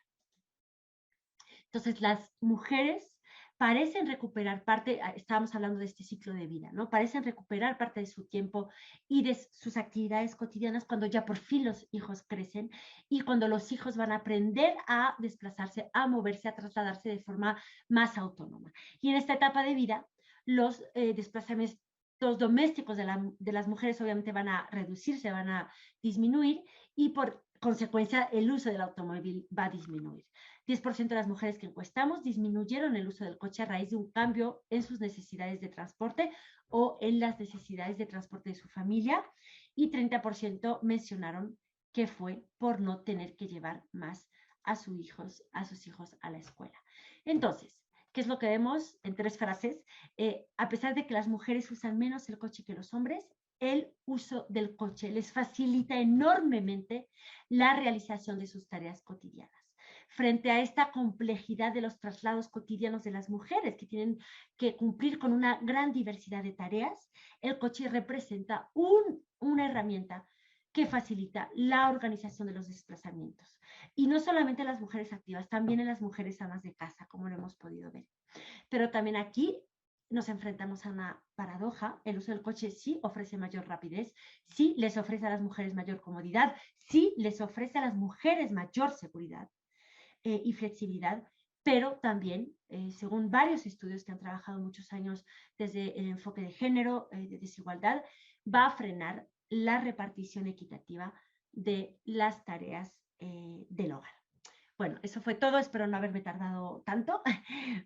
S2: Entonces las mujeres parecen recuperar parte, estábamos hablando de este ciclo de vida, ¿no? Parecen recuperar parte de su tiempo y de sus actividades cotidianas cuando ya por fin los hijos crecen y cuando los hijos van a aprender a desplazarse, a moverse, a trasladarse de forma más autónoma. Y en esta etapa de vida, los desplazamientos domésticos de las mujeres obviamente van a reducirse, van a disminuir y por consecuencia el uso del automóvil va a disminuir. 10% de las mujeres que encuestamos disminuyeron el uso del coche a raíz de un cambio en sus necesidades de transporte o en las necesidades de transporte de su familia y 30% mencionaron que fue por no tener que llevar más a sus hijos a la escuela. Entonces, ¿qué es lo que vemos en 3 frases? A pesar de que las mujeres usan menos el coche que los hombres, el uso del coche les facilita enormemente la realización de sus tareas cotidianas. Frente a esta complejidad de los traslados cotidianos de las mujeres que tienen que cumplir con una gran diversidad de tareas, el coche representa una herramienta que facilita la organización de los desplazamientos. Y no solamente en las mujeres activas, también en las mujeres amas de casa, como lo hemos podido ver. Pero también aquí nos enfrentamos a una paradoja. El uso del coche sí ofrece mayor rapidez, sí les ofrece a las mujeres mayor comodidad, sí les ofrece a las mujeres mayor seguridad y flexibilidad, pero también, según varios estudios que han trabajado muchos años desde el enfoque de género, de desigualdad, va a frenar la repartición equitativa de las tareas del hogar. Bueno, eso fue todo. Espero no haberme tardado tanto.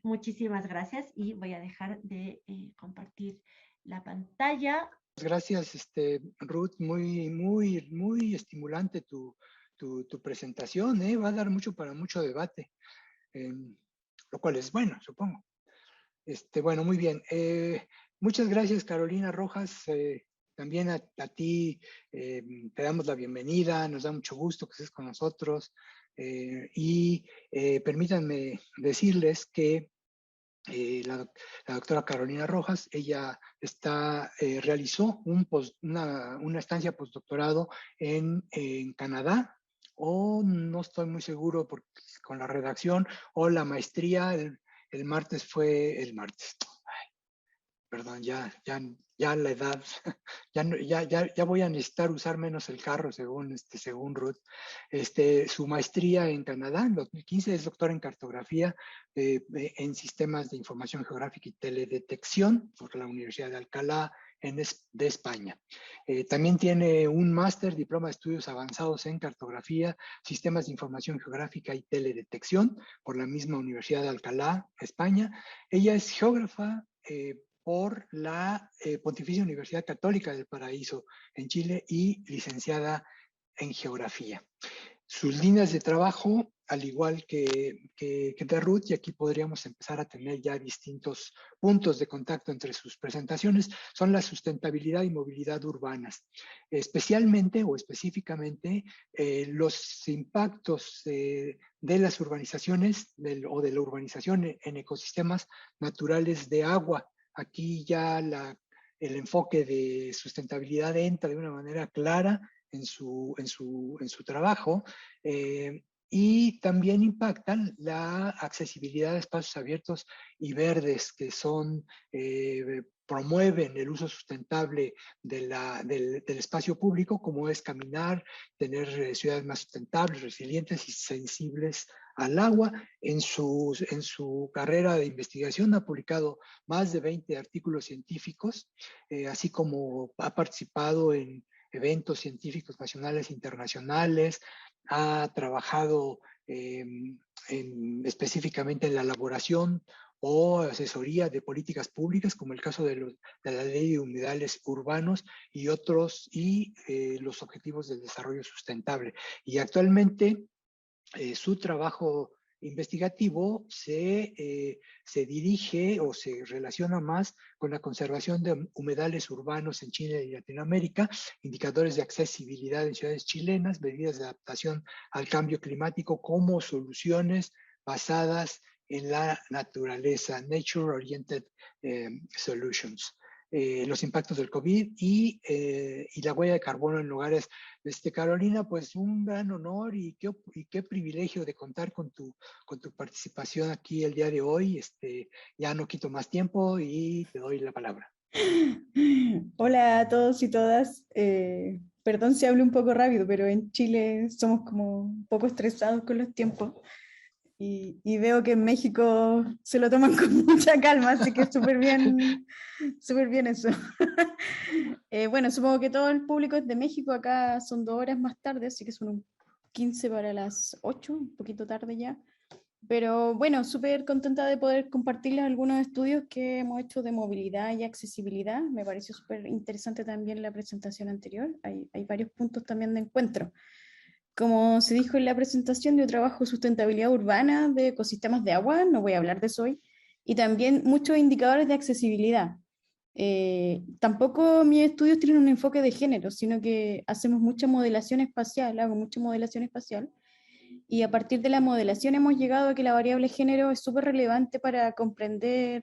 S2: Muchísimas gracias y voy a dejar de compartir la pantalla.
S1: Gracias, Ruth. Muy estimulante tu presentación. Va a dar mucho para mucho debate, lo cual es bueno, supongo. Bueno, muy bien. Muchas gracias, Carolina Rojas. También a ti te damos la bienvenida. Nos da mucho gusto que estés con nosotros. Y permítanme decirles que la doctora Carolina Rojas, ella realizó una estancia postdoctorado en Canadá, o no estoy muy seguro con la redacción, o la maestría el martes fue el martes. Perdón, ya la edad, ya voy a necesitar usar menos el carro según Ruth. Su maestría en Canadá, en 2015, es doctora en cartografía en sistemas de información geográfica y teledetección por la Universidad de Alcalá de España. También tiene un máster, diploma de estudios avanzados en cartografía, sistemas de información geográfica y teledetección por la misma Universidad de Alcalá, España. Ella es geógrafa por la Pontificia Universidad Católica del Paraíso en Chile y licenciada en geografía. Sus líneas de trabajo, al igual que de Ruth, y aquí podríamos empezar a tener ya distintos puntos de contacto entre sus presentaciones, son la sustentabilidad y movilidad urbanas. Especialmente o específicamente los impactos de las urbanizaciones o de la urbanización en ecosistemas naturales de agua. Aquí ya el enfoque de sustentabilidad entra de una manera clara en su trabajo, y también impactan la accesibilidad de espacios abiertos y verdes que promueven el uso sustentable del espacio público, como es caminar, tener ciudades más sustentables, resilientes y sensibles al agua. En su carrera de investigación ha publicado más de 20 artículos científicos, así como ha participado en eventos científicos nacionales e internacionales, ha trabajado específicamente en la elaboración o asesoría de políticas públicas, como el caso de la Ley de Humedales Urbanos y otros, y los Objetivos del Desarrollo Sustentable. Y actualmente su trabajo investigativo se dirige o se relaciona más con la conservación de humedales urbanos en Chile y Latinoamérica, indicadores de accesibilidad en ciudades chilenas, medidas de adaptación al cambio climático como soluciones basadas en la naturaleza, Nature Oriented Solutions. Los impactos del COVID y la huella de carbono en lugares. Carolina, pues un gran honor y qué privilegio de contar con tu participación aquí el día de hoy. Ya no quito más tiempo y te doy la palabra.
S3: Hola a todos y todas. Perdón si hablo un poco rápido, pero en Chile somos como un poco estresados con los tiempos. Y veo que en México se lo toman con mucha calma, así que súper bien eso. Bueno, supongo que todo el público es de México, acá son 2 horas más tarde, así que son un 15 para las 8, un poquito tarde ya. Pero bueno, súper contenta de poder compartirles algunos estudios que hemos hecho de movilidad y accesibilidad. Me pareció súper interesante también la presentación anterior, hay varios puntos también de encuentro. Como se dijo en la presentación, yo trabajo sustentabilidad urbana de ecosistemas de agua, no voy a hablar de eso hoy, y también muchos indicadores de accesibilidad. Tampoco mis estudios tienen un enfoque de género, sino que hacemos mucha modelación espacial, hago mucha modelación espacial, y a partir de la modelación hemos llegado a que la variable género es súper relevante para comprender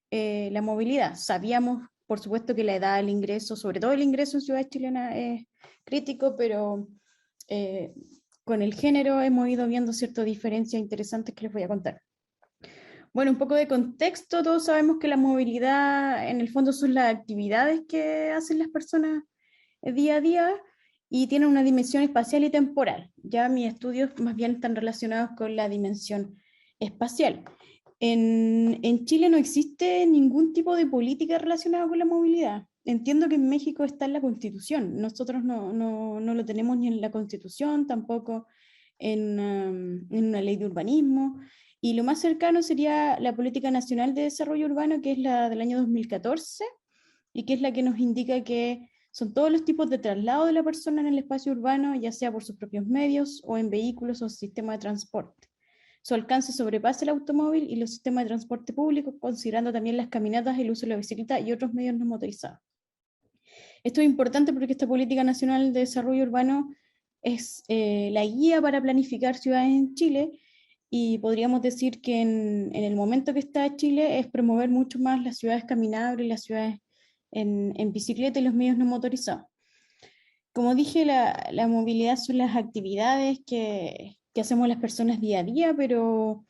S3: la movilidad. Sabíamos, por supuesto, que la edad, el ingreso, sobre todo el ingreso en ciudades chilenas es crítico, pero con el género hemos ido viendo ciertas diferencias interesantes que les voy a contar. Bueno, un poco de contexto, todos sabemos que la movilidad en el fondo son las actividades que hacen las personas día a día y tienen una dimensión espacial y temporal. Ya mis estudios más bien están relacionados con la dimensión espacial. En Chile no existe ningún tipo de política relacionada con la movilidad. Entiendo que en México está en la Constitución. Nosotros no lo tenemos ni en la Constitución, tampoco en una ley de urbanismo. Y lo más cercano sería la Política Nacional de Desarrollo Urbano, que es la del año 2014, y que es la que nos indica que son todos los tipos de traslado de la persona en el espacio urbano, ya sea por sus propios medios o en vehículos o sistemas de transporte. Su alcance sobrepasa el automóvil y los sistemas de transporte público, considerando también las caminatas, el uso de la bicicleta y otros medios no motorizados. Esto es importante porque esta Política Nacional de Desarrollo Urbano es la guía para planificar ciudades en Chile, y podríamos decir que en el momento que está Chile es promover mucho más las ciudades caminables, las ciudades en bicicleta y los medios no motorizados. Como dije, la movilidad son las actividades que hacemos las personas día a día, pero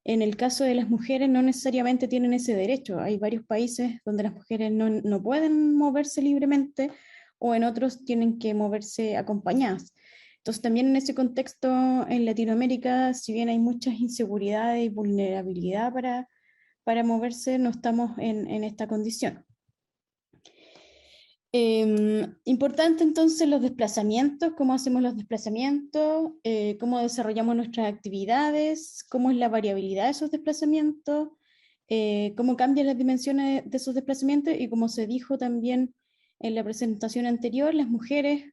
S3: En el caso de las mujeres no necesariamente tienen ese derecho. Hay varios países donde las mujeres no pueden moverse libremente o en otros tienen que moverse acompañadas. Entonces también en ese contexto en Latinoamérica, si bien hay muchas inseguridades y vulnerabilidad para moverse, no estamos en esta condición. Importante entonces los desplazamientos, cómo hacemos los desplazamientos, cómo desarrollamos nuestras actividades, cómo es la variabilidad de esos desplazamientos, cómo cambian las dimensiones de esos desplazamientos y como se dijo también en la presentación anterior, las mujeres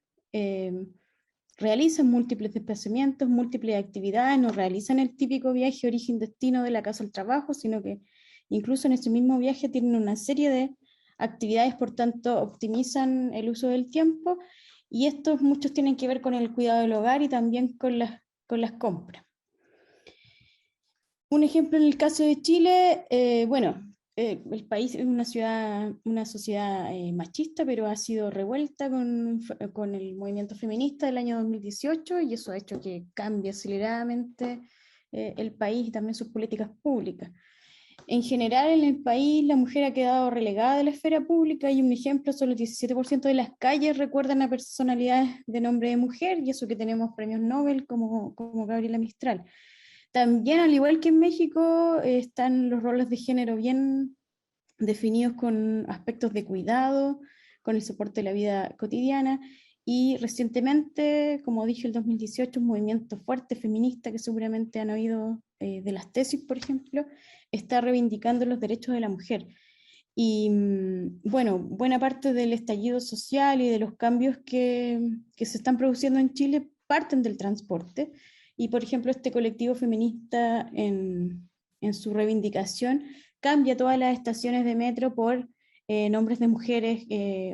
S3: realizan múltiples desplazamientos, múltiples actividades, no realizan el típico viaje origen-destino de la casa al trabajo, sino que incluso en ese mismo viaje tienen una serie de actividades, por tanto, optimizan el uso del tiempo y estos muchos tienen que ver con el cuidado del hogar y también con las compras. Un ejemplo en el caso de Chile, el país es una sociedad machista, pero ha sido revuelta con el movimiento feminista del año 2018 y eso ha hecho que cambie aceleradamente el país y también sus políticas públicas. En general, en el país, la mujer ha quedado relegada de la esfera pública y un ejemplo, solo el 17% de las calles recuerdan a personalidades de nombre de mujer, y eso que tenemos premios Nobel como Gabriela Mistral. También, al igual que en México, están los roles de género bien definidos con aspectos de cuidado, con el soporte de la vida cotidiana, y recientemente, como dije, el 2018, un movimiento fuerte feminista que seguramente han oído de las tesis, por ejemplo, está reivindicando los derechos de la mujer. Y bueno, buena parte del estallido social y de los cambios que se están produciendo en Chile parten del transporte. Y por ejemplo, este colectivo feminista en su reivindicación cambia todas las estaciones de metro por nombres de mujeres,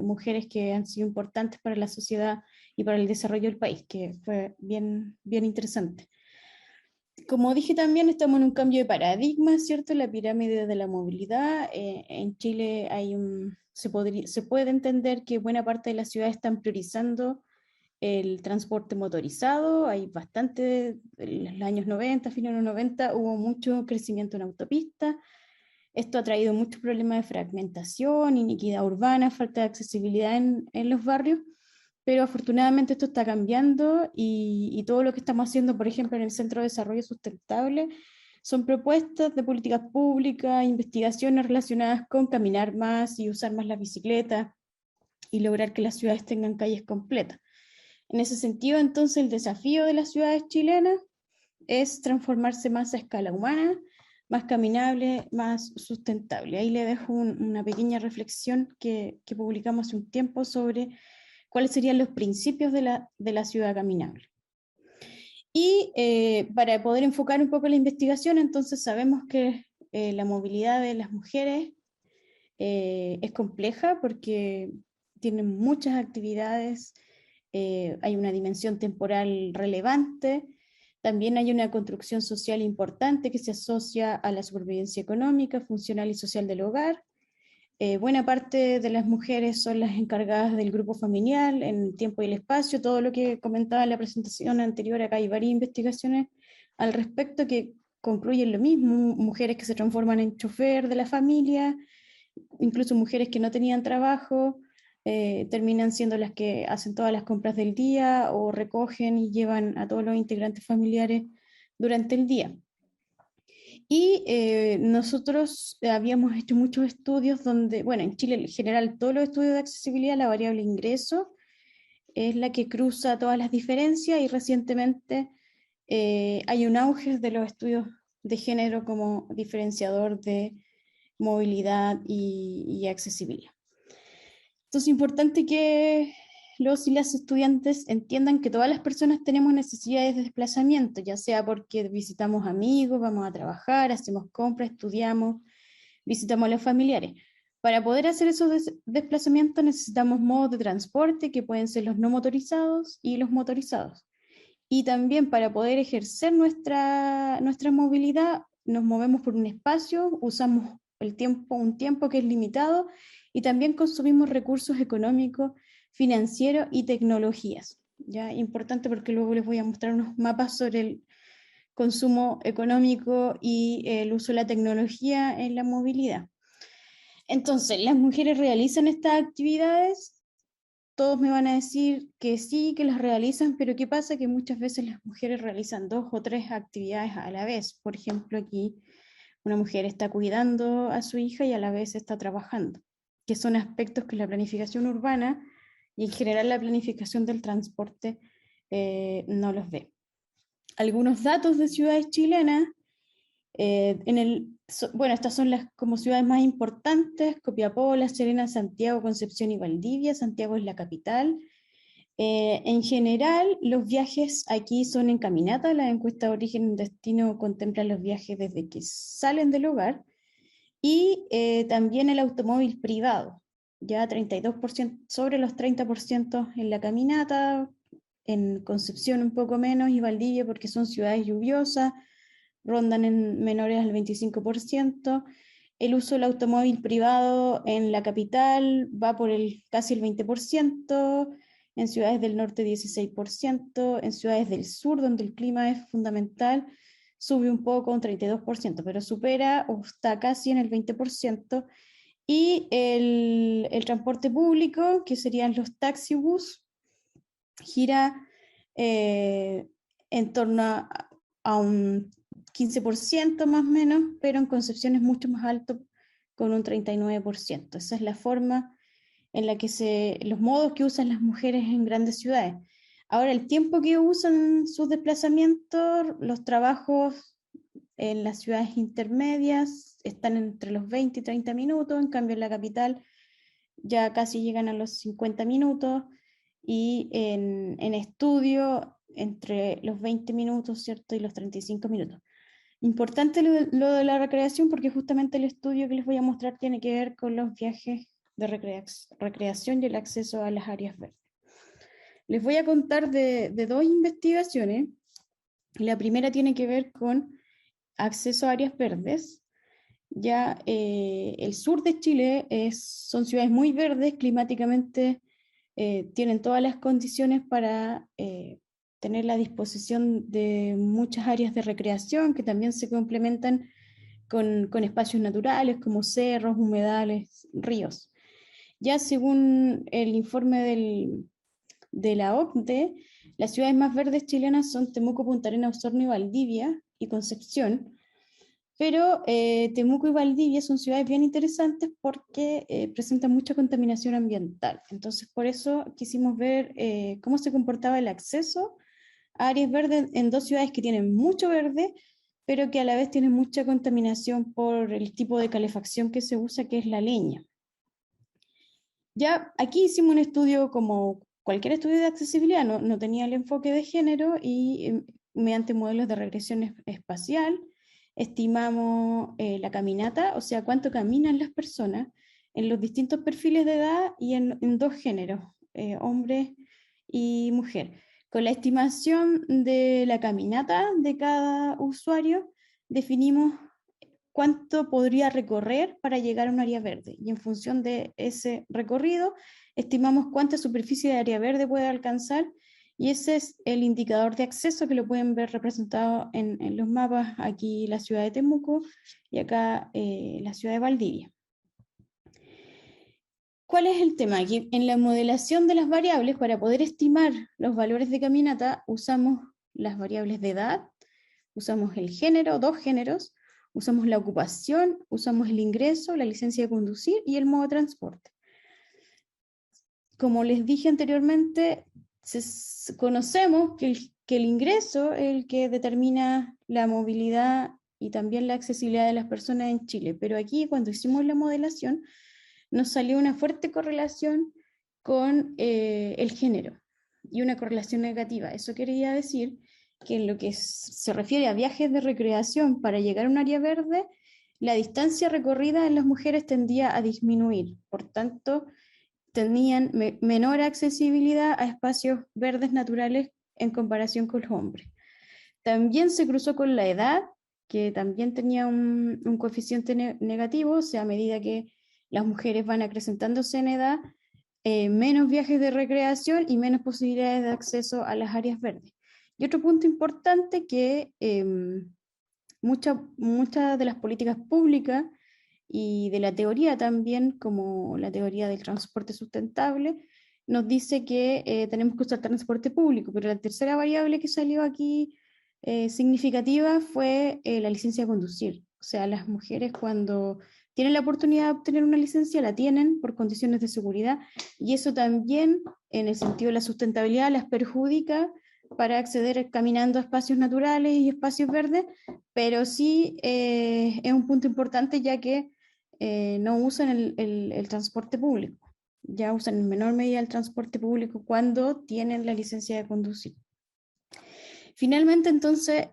S3: mujeres que han sido importantes para la sociedad y para el desarrollo del país, que fue bien interesante. Como dije también, estamos en un cambio de paradigma, ¿cierto? La pirámide de la movilidad. En Chile se puede entender que buena parte de las ciudades están priorizando el transporte motorizado. Hay bastante, en los años 90, fines de los 90, hubo mucho crecimiento en autopistas. Esto ha traído muchos problemas de fragmentación, iniquidad urbana, falta de accesibilidad en los barrios, pero afortunadamente esto está cambiando y todo lo que estamos haciendo, por ejemplo, en el Centro de Desarrollo Sustentable, son propuestas de políticas públicas, investigaciones relacionadas con caminar más y usar más las bicicletas y lograr que las ciudades tengan calles completas. En ese sentido, entonces, el desafío de las ciudades chilenas es transformarse más a escala humana, más caminable, más sustentable. Ahí le dejo una pequeña reflexión que publicamos hace un tiempo sobre cuáles serían los principios de la ciudad caminable. Y para poder enfocar un poco la investigación, entonces sabemos que la movilidad de las mujeres es compleja porque tienen muchas actividades, hay una dimensión temporal relevante, también hay una construcción social importante que se asocia a la supervivencia económica, funcional y social del hogar. Buena parte de las mujeres son las encargadas del grupo familiar, en el tiempo y el espacio, todo lo que comentaba en la presentación anterior, acá hay varias investigaciones al respecto que concluyen lo mismo, mujeres que se transforman en chofer de la familia, incluso mujeres que no tenían trabajo, terminan siendo las que hacen todas las compras del día o recogen y llevan a todos los integrantes familiares durante el día. Y nosotros habíamos hecho muchos estudios donde, bueno, en Chile en general todos los estudios de accesibilidad, la variable ingreso es la que cruza todas las diferencias y recientemente hay un auge de los estudios de género como diferenciador de movilidad y accesibilidad. Entonces es importante que los y las estudiantes entiendan que todas las personas tenemos necesidades de desplazamiento, ya sea porque visitamos amigos, vamos a trabajar, hacemos compras, estudiamos, visitamos a los familiares. Para poder hacer esos desplazamientos necesitamos modos de transporte que pueden ser los no motorizados y los motorizados. Y también para poder ejercer nuestra movilidad nos movemos por un espacio, usamos un tiempo que es limitado y también consumimos recursos económicos, financieros y tecnologías. ¿Ya? Importante porque luego les voy a mostrar unos mapas sobre consumo económico y el uso de la tecnología en la movilidad. Entonces, ¿las mujeres realizan estas actividades? Todos me van a decir que sí, que las realizan, pero ¿qué pasa? Que muchas veces las mujeres realizan 2 o 3 actividades a la vez. Por ejemplo, aquí una mujer está cuidando a su hija y a la vez está trabajando, que son aspectos que la planificación urbana y en general la planificación del transporte no los ve. Algunos datos de ciudades chilenas. Bueno, estas son las como ciudades más importantes: Copiapó, La Serena, Santiago, Concepción y Valdivia. Santiago es la capital. En general, los viajes aquí son en caminata. La encuesta de origen y destino contempla los viajes desde que salen del hogar. Y también el automóvil privado, ya 32%, sobre los 30% en la caminata. En Concepción un poco menos, y Valdivia, porque son ciudades lluviosas, rondan en menores al 25%. El uso del automóvil privado en la capital va por casi el 20%, en ciudades del norte 16%, en ciudades del sur, donde el clima es fundamental, sube un poco, un 32%, pero supera o está casi en el 20%. Y el transporte público, que serían los taxibús, gira en torno a un 15% más o menos, pero en Concepción es mucho más alto, con un 39%. Esa es la forma en la que los modos que usan las mujeres en grandes ciudades. Ahora, el tiempo que usan sus desplazamientos, los trabajos en las ciudades intermedias están entre los 20 y 30 minutos, en cambio en la capital ya casi llegan a los 50 minutos, y en estudio entre los 20 minutos, ¿cierto? Y los 35 minutos. Importante lo de la recreación, porque justamente el estudio que les voy a mostrar tiene que ver con los viajes de recreación y el acceso a las áreas verdes. Les voy a contar de 2 investigaciones. La primera tiene que ver con acceso a áreas verdes. Ya el sur de Chile son ciudades muy verdes, climáticamente tienen todas las condiciones para tener la disposición de muchas áreas de recreación que también se complementan con espacios naturales como cerros, humedales, ríos. Ya según el informe de la OCDE, las ciudades más verdes chilenas son Temuco, Punta Arenas, Osorno y Valdivia y Concepción. Pero Temuco y Valdivia son ciudades bien interesantes porque presentan mucha contaminación ambiental. Entonces, por eso quisimos ver cómo se comportaba el acceso a áreas verdes en 2 ciudades que tienen mucho verde, pero que a la vez tienen mucha contaminación por el tipo de calefacción que se usa, que es la leña. Ya aquí hicimos un estudio como cualquier estudio de accesibilidad, no tenía el enfoque de género, y mediante modelos de regresión espacial estimamos la caminata, o sea, cuánto caminan las personas en los distintos perfiles de edad y en 2 géneros, hombre y mujer. Con la estimación de la caminata de cada usuario, definimos cuánto podría recorrer para llegar a un área verde, y en función de ese recorrido estimamos cuánta superficie de área verde puede alcanzar, y ese es el indicador de acceso que lo pueden ver representado en los mapas. Aquí la ciudad de Temuco y acá la ciudad de Valdivia. ¿Cuál es el tema? Aquí en la modelación de las variables, para poder estimar los valores de caminata, usamos las variables de edad, usamos el género, 2 géneros, usamos la ocupación, usamos el ingreso, la licencia de conducir y el modo de transporte. Como les dije anteriormente, conocemos que el ingreso es el que determina la movilidad y también la accesibilidad de las personas en Chile, pero aquí cuando hicimos la modelación nos salió una fuerte correlación con el género, y una correlación negativa. Eso quería decir que en lo que se refiere a viajes de recreación para llegar a un área verde, la distancia recorrida en las mujeres tendía a disminuir. Por tanto, tenían menor accesibilidad a espacios verdes naturales en comparación con los hombres. También se cruzó con la edad, que también tenía un coeficiente negativo, o sea, a medida que las mujeres van acrecentándose en edad, menos viajes de recreación y menos posibilidades de acceso a las áreas verdes. Y otro punto importante que muchas de las políticas públicas y de la teoría también, como la teoría del transporte sustentable, nos dice que tenemos que usar transporte público, pero la tercera variable que salió aquí significativa fue la licencia de conducir. O sea, las mujeres cuando tienen la oportunidad de obtener una licencia, la tienen por condiciones de seguridad, y eso también, en el sentido de la sustentabilidad, las perjudica para acceder caminando a espacios naturales y espacios verdes, pero sí es un punto importante ya que no usan el transporte público, ya usan en menor medida el transporte público cuando tienen la licencia de conducir. Finalmente, entonces,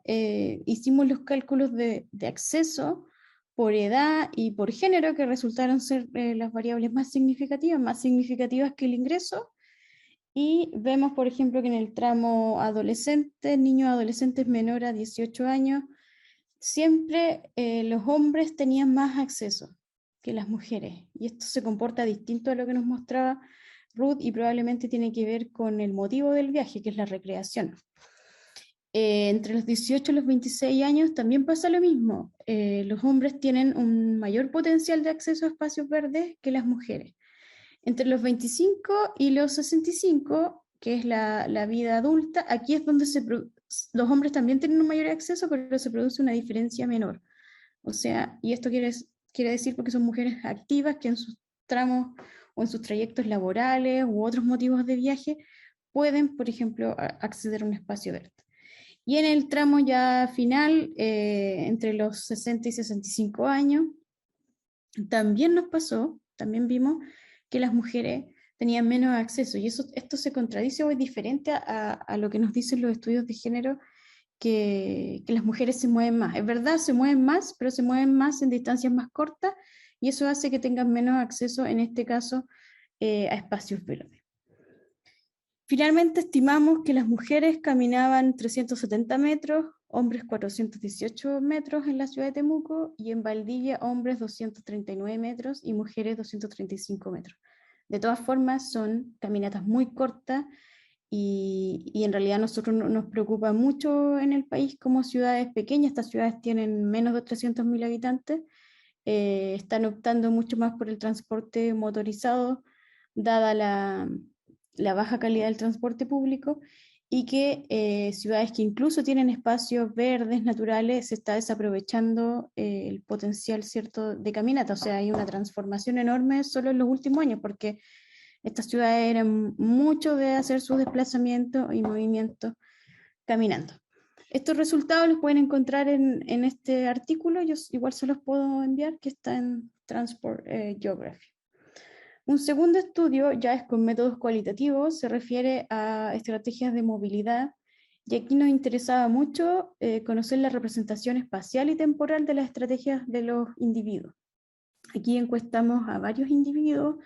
S3: hicimos los cálculos de acceso por edad y por género, que resultaron ser las variables más significativas que el ingreso, y vemos, por ejemplo, que en el tramo adolescente, niños adolescentes menor a 18 años, siempre los hombres tenían más acceso que las mujeres, y esto se comporta distinto a lo que nos mostraba Ruth, y probablemente tiene que ver con el motivo del viaje, que es la recreación. Entre los 18 y los 26 años también pasa lo mismo. Los hombres tienen un mayor potencial de acceso a espacios verdes que las mujeres. Entre los 25 y los 65, que es la vida adulta, aquí es donde los hombres también tienen un mayor acceso, pero se produce una diferencia menor. O sea, y esto quiere decir porque son mujeres activas que en sus tramos o en sus trayectos laborales u otros motivos de viaje pueden, por ejemplo, acceder a un espacio verde. Y en el tramo ya final, entre los 60 y 65 años, también nos pasó, también vimos que las mujeres tenían menos acceso, y esto se contradice o es diferente a lo que nos dicen los estudios de género, que las mujeres se mueven más. Es verdad, se mueven más, pero se mueven más en distancias más cortas, y eso hace que tengan menos acceso, en este caso, a espacios verdes. Finalmente estimamos que las mujeres caminaban 370 metros, hombres 418 metros en la ciudad de Temuco, y en Valdivia hombres 239 metros y mujeres 235 metros. De todas formas son caminatas muy cortas, y en realidad a nosotros nos preocupa mucho en el país como ciudades pequeñas. Estas ciudades tienen menos de 300.000 habitantes, están optando mucho más por el transporte motorizado, dada la baja calidad del transporte público, y que ciudades que incluso tienen espacios verdes naturales se está desaprovechando el potencial, ¿cierto?, de caminata. O sea, hay una transformación enorme solo en los últimos años, porque estas ciudades eran mucho de hacer sus desplazamientos y movimientos caminando. Estos resultados los pueden encontrar en este artículo, yo igual se los puedo enviar, que está en Transport Geography. Un segundo estudio, ya es con métodos cualitativos, se refiere a estrategias de movilidad, y aquí nos interesaba mucho conocer la representación espacial y temporal de las estrategias de los individuos. Aquí encuestamos a varios individuos,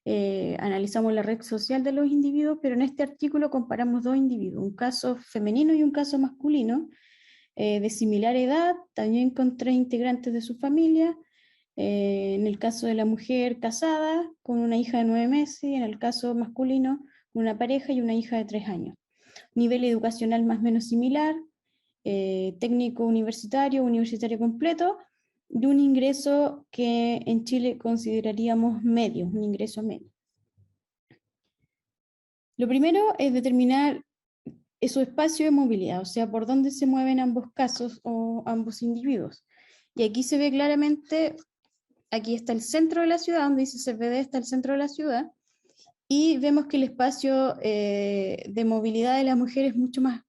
S3: analizamos la red social de los individuos, pero en este artículo comparamos dos individuos, un caso femenino y un caso masculino, de similar edad, también con 3 integrantes de su familia. En el caso de la mujer, casada, con una hija de 9 meses, y en el caso masculino, una pareja y una hija de 3 años. Nivel educacional más o menos similar, técnico universitario completo, de un ingreso que en Chile consideraríamos medio, un ingreso medio. Lo primero es determinar su espacio de movilidad, o sea, por dónde se mueven ambos casos o ambos individuos. Y aquí se ve claramente, aquí está el centro de la ciudad, donde dice CPD, está el centro de la ciudad, y vemos que el espacio de movilidad de la mujer es mucho más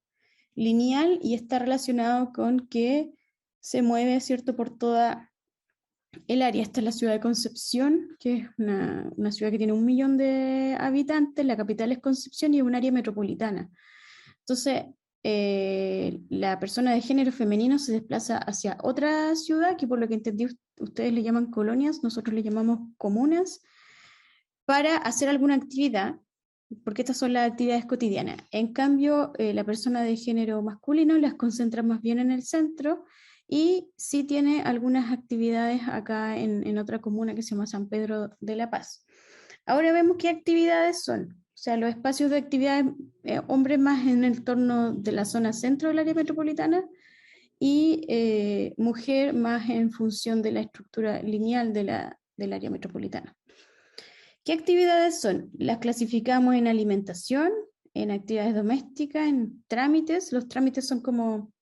S3: lineal y está relacionado con que se mueve, ¿cierto?, por toda el área. Esta es la ciudad de Concepción, que es una ciudad que tiene 1 millón de habitantes, la capital es Concepción y es un área metropolitana. Entonces, la persona de género femenino se desplaza hacia otra ciudad, que por lo que entendí ustedes le llaman colonias, nosotros le llamamos comunas, para hacer alguna actividad, porque estas son las actividades cotidianas. En cambio, la persona de género masculino las concentra más bien en el centro, y sí tiene algunas actividades acá en otra comuna que se llama San Pedro de la Paz. Ahora vemos qué actividades son. sea, los espacios de actividad, hombres más en el entorno de la zona centro del área metropolitana y mujer más en función de la estructura lineal del área metropolitana. ¿Qué actividades son? Las clasificamos en alimentación, en actividades domésticas, en trámites. Los trámites son como,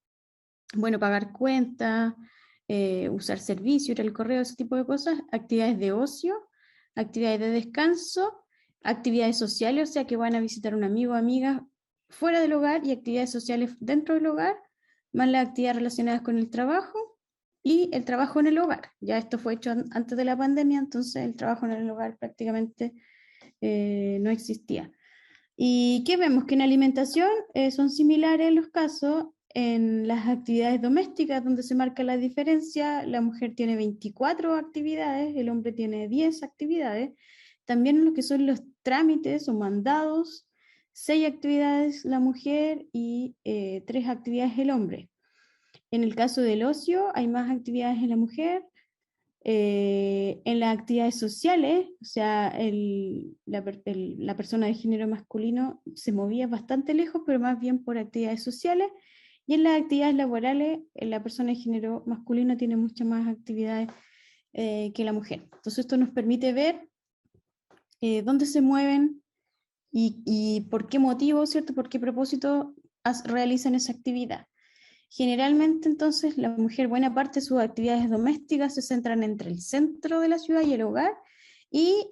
S3: bueno, pagar cuentas, usar servicio, ir al correo, ese tipo de cosas. Actividades de ocio, actividades de descanso, actividades sociales, o sea que van a visitar a un amigo o amiga fuera del hogar, y actividades sociales dentro del hogar, más las actividades relacionadas con el trabajo y el trabajo en el hogar. Ya esto fue hecho antes de la pandemia, entonces el trabajo en el hogar prácticamente no existía. ¿Y qué vemos? Que en alimentación son similares los casos. En las actividades domésticas, donde se marca la diferencia, la mujer tiene 24 actividades, el hombre tiene 10 actividades. También en lo que son los trámites o mandados, 6 actividades la mujer y 3 actividades el hombre. En el caso del ocio, hay más actividades en la mujer. En las actividades sociales, o sea, la persona de género masculino se movía bastante lejos, pero más bien por actividades sociales. Y en las actividades laborales, la persona de género masculino tiene muchas más actividades que la mujer. Entonces esto nos permite ver dónde se mueven y por qué motivo, ¿cierto? Por qué propósito realizan esa actividad. Generalmente, entonces, la mujer, buena parte de sus actividades domésticas se centran entre el centro de la ciudad y el hogar, y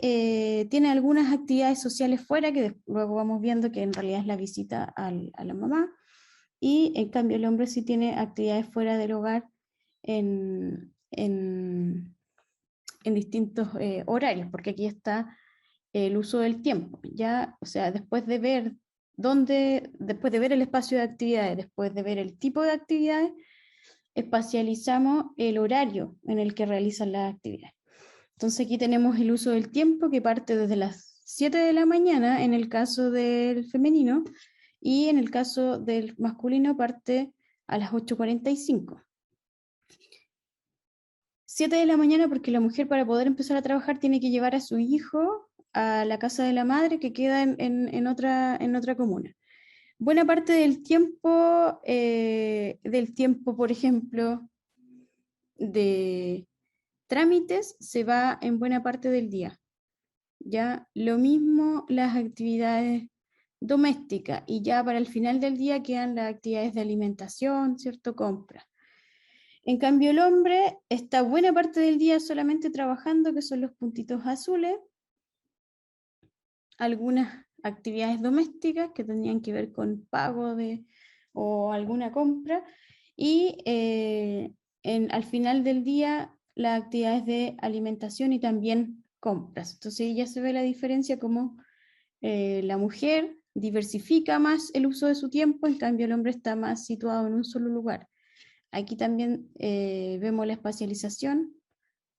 S3: tiene algunas actividades sociales fuera, que luego vamos viendo que en realidad es la visita a la mamá, y en cambio el hombre sí tiene actividades fuera del hogar en distintos horarios, porque aquí está el uso del tiempo, ya, o sea, después de ver después de ver el espacio de actividades, después de ver el tipo de actividades, espacializamos el horario en el que realizan las actividades. Entonces aquí tenemos el uso del tiempo, que parte desde las 7 de la mañana en el caso del femenino, y en el caso del masculino parte a las 8:45. 7 de la mañana porque la mujer, para poder empezar a trabajar, tiene que llevar a su hijo a la casa de la madre, que queda en otra comuna. Buena parte del tiempo, por ejemplo, de trámites se va en buena parte del día. Ya lo mismo las actividades domésticas, y ya para el final del día quedan las actividades de alimentación, ¿cierto? Compra. En cambio, el hombre está buena parte del día solamente trabajando, que son los puntitos azules, algunas actividades domésticas que tendrían que ver con pago o alguna compra, y al final del día las actividades de alimentación y también compras. Entonces ya se ve la diferencia, como la mujer diversifica más el uso de su tiempo, en cambio el hombre está más situado en un solo lugar. Aquí también vemos la espacialización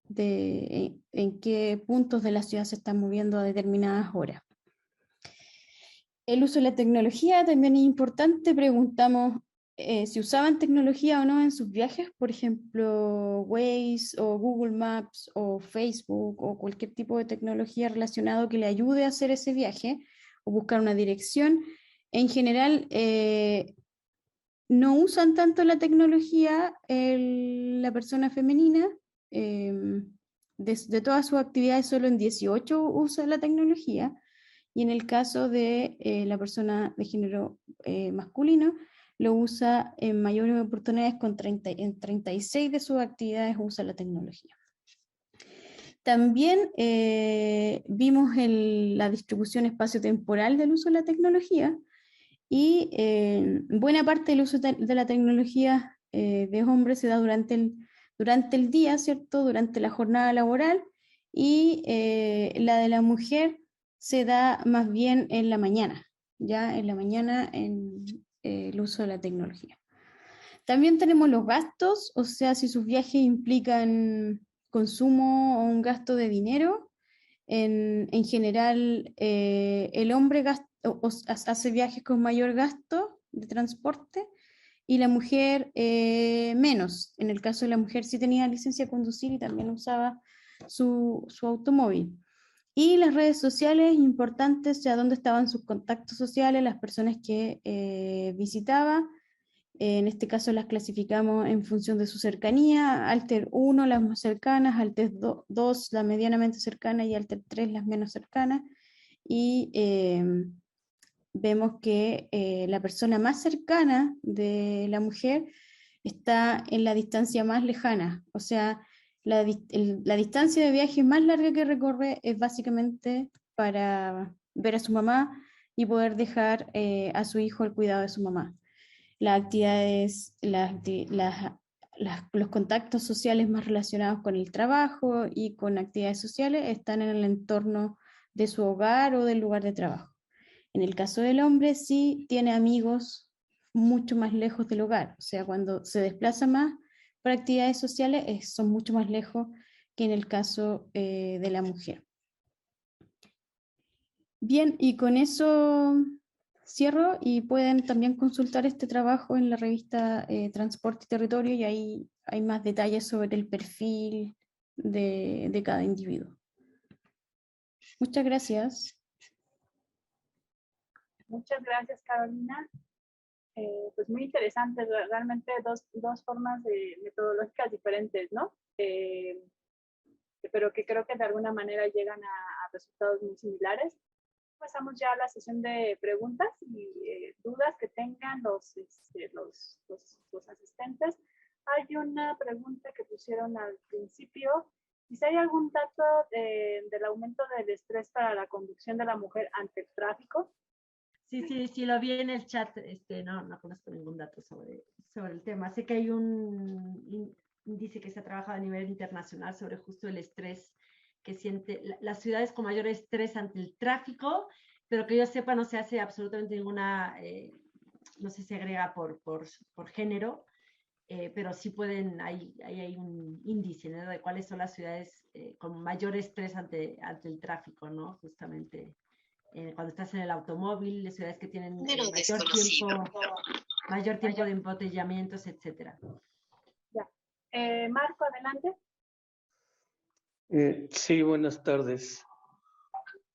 S3: de en qué puntos de la ciudad se están moviendo a determinadas horas. El uso de la tecnología también es importante. Preguntamos si usaban tecnología o no en sus viajes, por ejemplo, Waze o Google Maps o Facebook o cualquier tipo de tecnología relacionado que le ayude a hacer ese viaje o buscar una dirección. En general, no usan tanto la tecnología la persona femenina. De todas sus actividades, solo en 18 usa la tecnología, y en el caso de la persona de género masculino, lo usa en mayores oportunidades, en 36 de sus actividades usa la tecnología. También vimos la distribución espacio-temporal del uso de la tecnología, y buena parte del uso de la tecnología de hombres se da durante el día, ¿cierto? Durante la jornada laboral, y la de la mujer se da más bien en la mañana, ya en la mañana en el uso de la tecnología. También tenemos los gastos, o sea, si sus viajes implican consumo o un gasto de dinero. En general, el hombre hace viajes con mayor gasto de transporte, y la mujer menos. En el caso de la mujer sí tenía licencia de conducir y también usaba su automóvil. Y las redes sociales importantes, o sea, dónde estaban sus contactos sociales, las personas que visitaba. En este caso las clasificamos en función de su cercanía. Alter 1, las más cercanas, Alter 2, la medianamente cercana, y Alter 3, las menos cercanas. Y vemos que la persona más cercana de la mujer está en la distancia más lejana, o sea, la distancia de viaje más larga que recorre es básicamente para ver a su mamá y poder dejar a su hijo al cuidado de su mamá. Las actividades, los contactos sociales más relacionados con el trabajo y con actividades sociales están en el entorno de su hogar o del lugar de trabajo. En el caso del hombre, sí tiene amigos mucho más lejos del hogar, o sea, cuando se desplaza más para actividades sociales son mucho más lejos que en el caso de la mujer. Bien, y con eso cierro, y pueden también consultar este trabajo en la revista Transporte y Territorio, y ahí hay más detalles sobre el perfil de cada individuo. Muchas gracias.
S4: Muchas gracias, Carolina. Pues muy interesante, realmente dos formas metodológicas diferentes, ¿no? Pero que creo que de alguna manera llegan a resultados muy similares. Pasamos ya a la sesión de preguntas y dudas que tengan los asistentes. Hay una pregunta que pusieron al principio. ¿Y si hay algún dato del aumento del estrés para la conducción de la mujer ante el tráfico?
S2: Sí, lo vi en el chat. No conozco ningún dato sobre el tema. Sé que hay un índice que se ha trabajado a nivel internacional sobre justo el estrés que siente las ciudades con mayor estrés ante el tráfico, pero que yo sepa no se hace absolutamente ninguna, no se segrega por género, pero sí pueden, hay un índice, ¿no?, de cuáles son las ciudades con mayor estrés ante el tráfico, ¿no? Justamente cuando estás en el automóvil, las ciudades que tienen mayor tiempo de embotellamientos, etcétera.
S4: Ya. Marco, adelante.
S5: Sí, buenas tardes.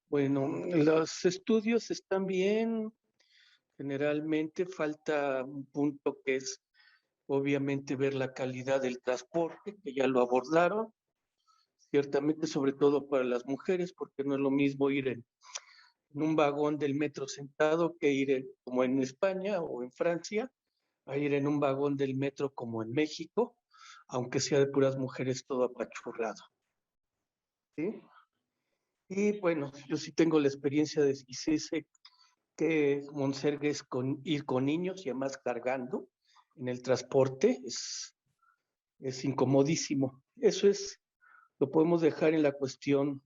S5: Bueno, los estudios están bien. Generalmente falta un punto que es obviamente ver la calidad del transporte, que ya lo abordaron. Ciertamente, sobre todo para las mujeres, porque no es lo mismo ir en un vagón del metro sentado que ir como en España o en Francia, a ir en un vagón del metro como en México, aunque sea de puras mujeres todo apachurrado. ¿Sí? Y bueno, yo sí tengo la experiencia de y sé que Monsergue es ir con niños y además cargando en el transporte, es incomodísimo. Eso lo podemos dejar en la cuestión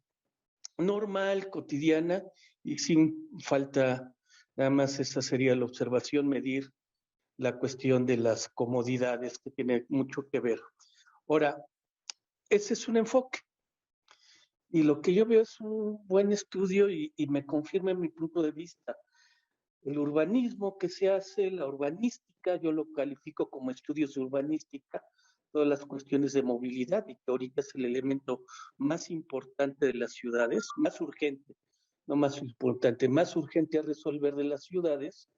S5: normal, cotidiana, y sin falta, nada más esa sería la observación, medir la cuestión de las comodidades, que tiene mucho que ver. Ahora, ese es un enfoque. Y lo que yo veo es un buen estudio y me confirma mi punto de vista. El urbanismo que se hace, la urbanística, yo lo califico como estudios de urbanística, todas las cuestiones de movilidad, y que ahorita es el elemento más importante de las ciudades, más urgente, no más importante, más urgente a resolver de las ciudades,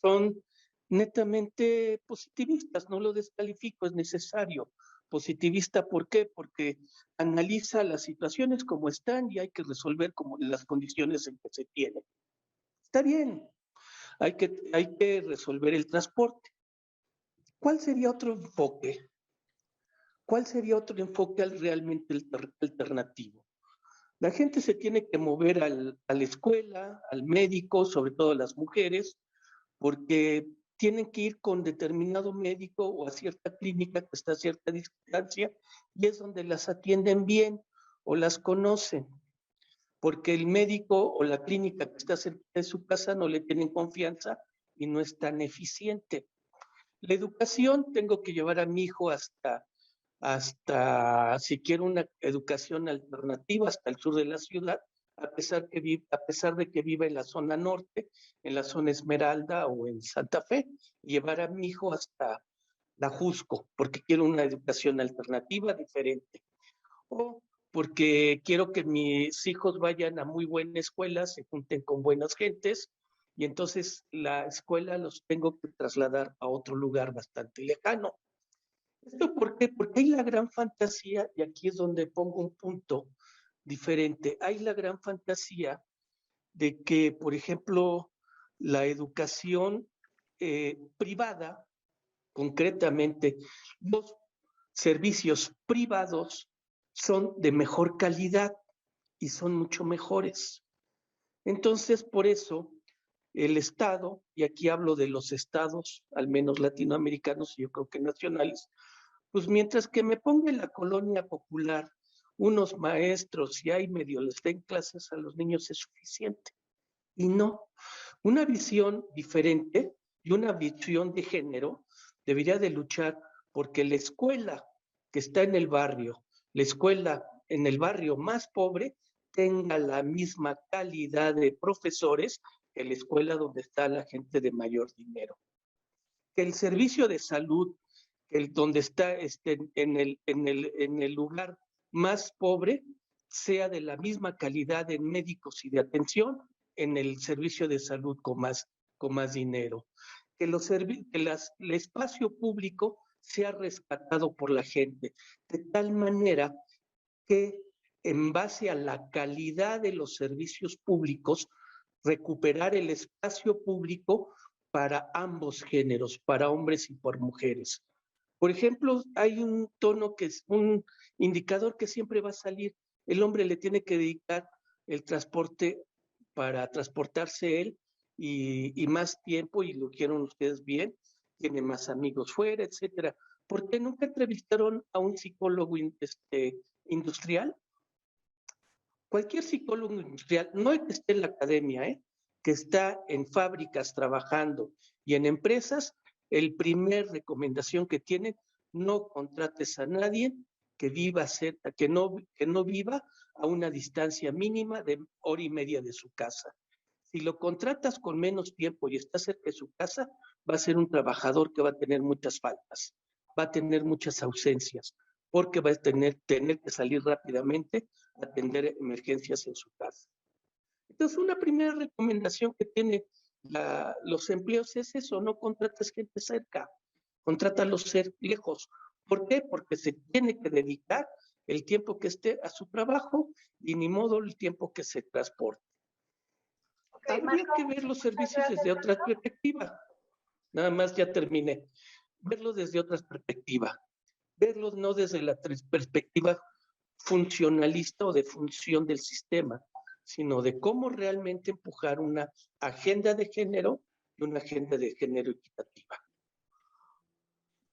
S5: son netamente positivistas, no lo descalifico, es necesario. Positivista, ¿por qué? Porque analiza las situaciones como están y hay que resolver como las condiciones en que se tienen. Está bien, hay que resolver el transporte. ¿Cuál sería otro enfoque? ¿Cuál sería otro enfoque realmente alternativo? La gente se tiene que mover a la escuela, al médico, sobre todo las mujeres, porque tienen que ir con determinado médico o a cierta clínica que está a cierta distancia y es donde las atienden bien o las conocen, porque el médico o la clínica que está cerca de su casa no le tienen confianza y no es tan eficiente. La educación, tengo que llevar a mi hijo hasta si quiero una educación alternativa, hasta el sur de la ciudad, a pesar de que viva en la zona norte, en la zona Esmeralda o en Santa Fe, llevar a mi hijo hasta la Jusco, porque quiero una educación alternativa diferente. O porque quiero que mis hijos vayan a muy buena escuela, se junten con buenas gentes, y entonces la escuela los tengo que trasladar a otro lugar bastante lejano. ¿Esto por qué? Porque hay la gran fantasía, y aquí es donde pongo un punto diferente, hay la gran fantasía de que, por ejemplo, la educación privada, concretamente los servicios privados, son de mejor calidad y son mucho mejores. Entonces, por eso, el Estado, y aquí hablo de los estados, al menos latinoamericanos, y yo creo que nacionales, pues mientras que me ponga en la colonia popular unos maestros y ahí medio les den clases a los niños es suficiente. Y no, una visión diferente y una visión de género debería de luchar porque la escuela que está en el barrio, la escuela en el barrio más pobre, tenga la misma calidad de profesores que la escuela donde está la gente de mayor dinero. Que el servicio de salud, donde está en el lugar más pobre, sea de la misma calidad en médicos y de atención en el servicio de salud con más dinero. Que el espacio público sea rescatado por la gente, de tal manera que en base a la calidad de los servicios públicos, recuperar el espacio público para ambos géneros, para hombres y por mujeres. Por ejemplo, hay un tono que es un indicador que siempre va a salir. El hombre le tiene que dedicar el transporte para transportarse él y más tiempo, y lo quieren ustedes bien, tiene más amigos fuera, etcétera. ¿Por qué nunca entrevistaron a un psicólogo industrial? Cualquier psicólogo industrial, no el que esté en la academia, que está en fábricas trabajando y en empresas, el primer recomendación que tiene, no contrates a nadie que viva cerca, que no viva a una distancia mínima de hora y media de su casa. Si lo contratas con menos tiempo y está cerca de su casa, va a ser un trabajador que va a tener muchas faltas, va a tener muchas ausencias, porque va a tener que salir rápidamente a atender emergencias en su casa. Entonces, una primera recomendación que tiene los empleos es eso: no contrates gente cerca, contrátalos lejos. ¿Por qué? Porque se tiene que dedicar el tiempo que esté a su trabajo y ni modo el tiempo que se transporte.
S4: Okay,
S5: habría que ver los servicios desde otra perspectiva. Nada más, ya terminé. Verlos desde otra perspectiva. Verlos no desde la perspectiva funcionalista o de función del sistema, sino de cómo realmente empujar una agenda de género y una agenda de género equitativa.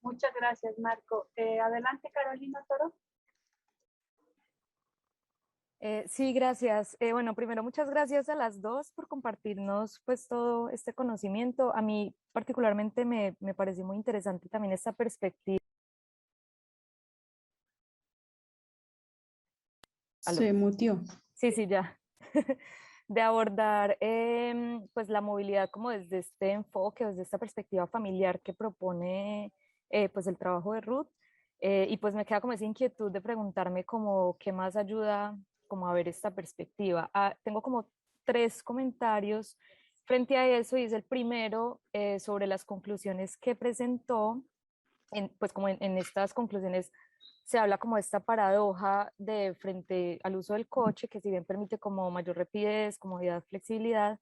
S4: Muchas gracias, Marco. Adelante, Carolina Toro.
S6: Sí, gracias. Bueno, primero, muchas gracias a las dos por compartirnos pues todo este conocimiento. A mí particularmente me pareció muy interesante también esta perspectiva.
S3: Se mutió.
S6: Sí, ya. De abordar pues la movilidad como desde este enfoque, desde esta perspectiva familiar que propone pues el trabajo de Ruth. Y pues me queda como esa inquietud de preguntarme como qué más ayuda como a ver esta perspectiva. Tengo como 3 comentarios frente a eso, y es el primero sobre las conclusiones que presentó. Pues como en estas conclusiones se habla como de esta paradoja de frente al uso del coche, que si bien permite como mayor rapidez, comodidad, flexibilidad,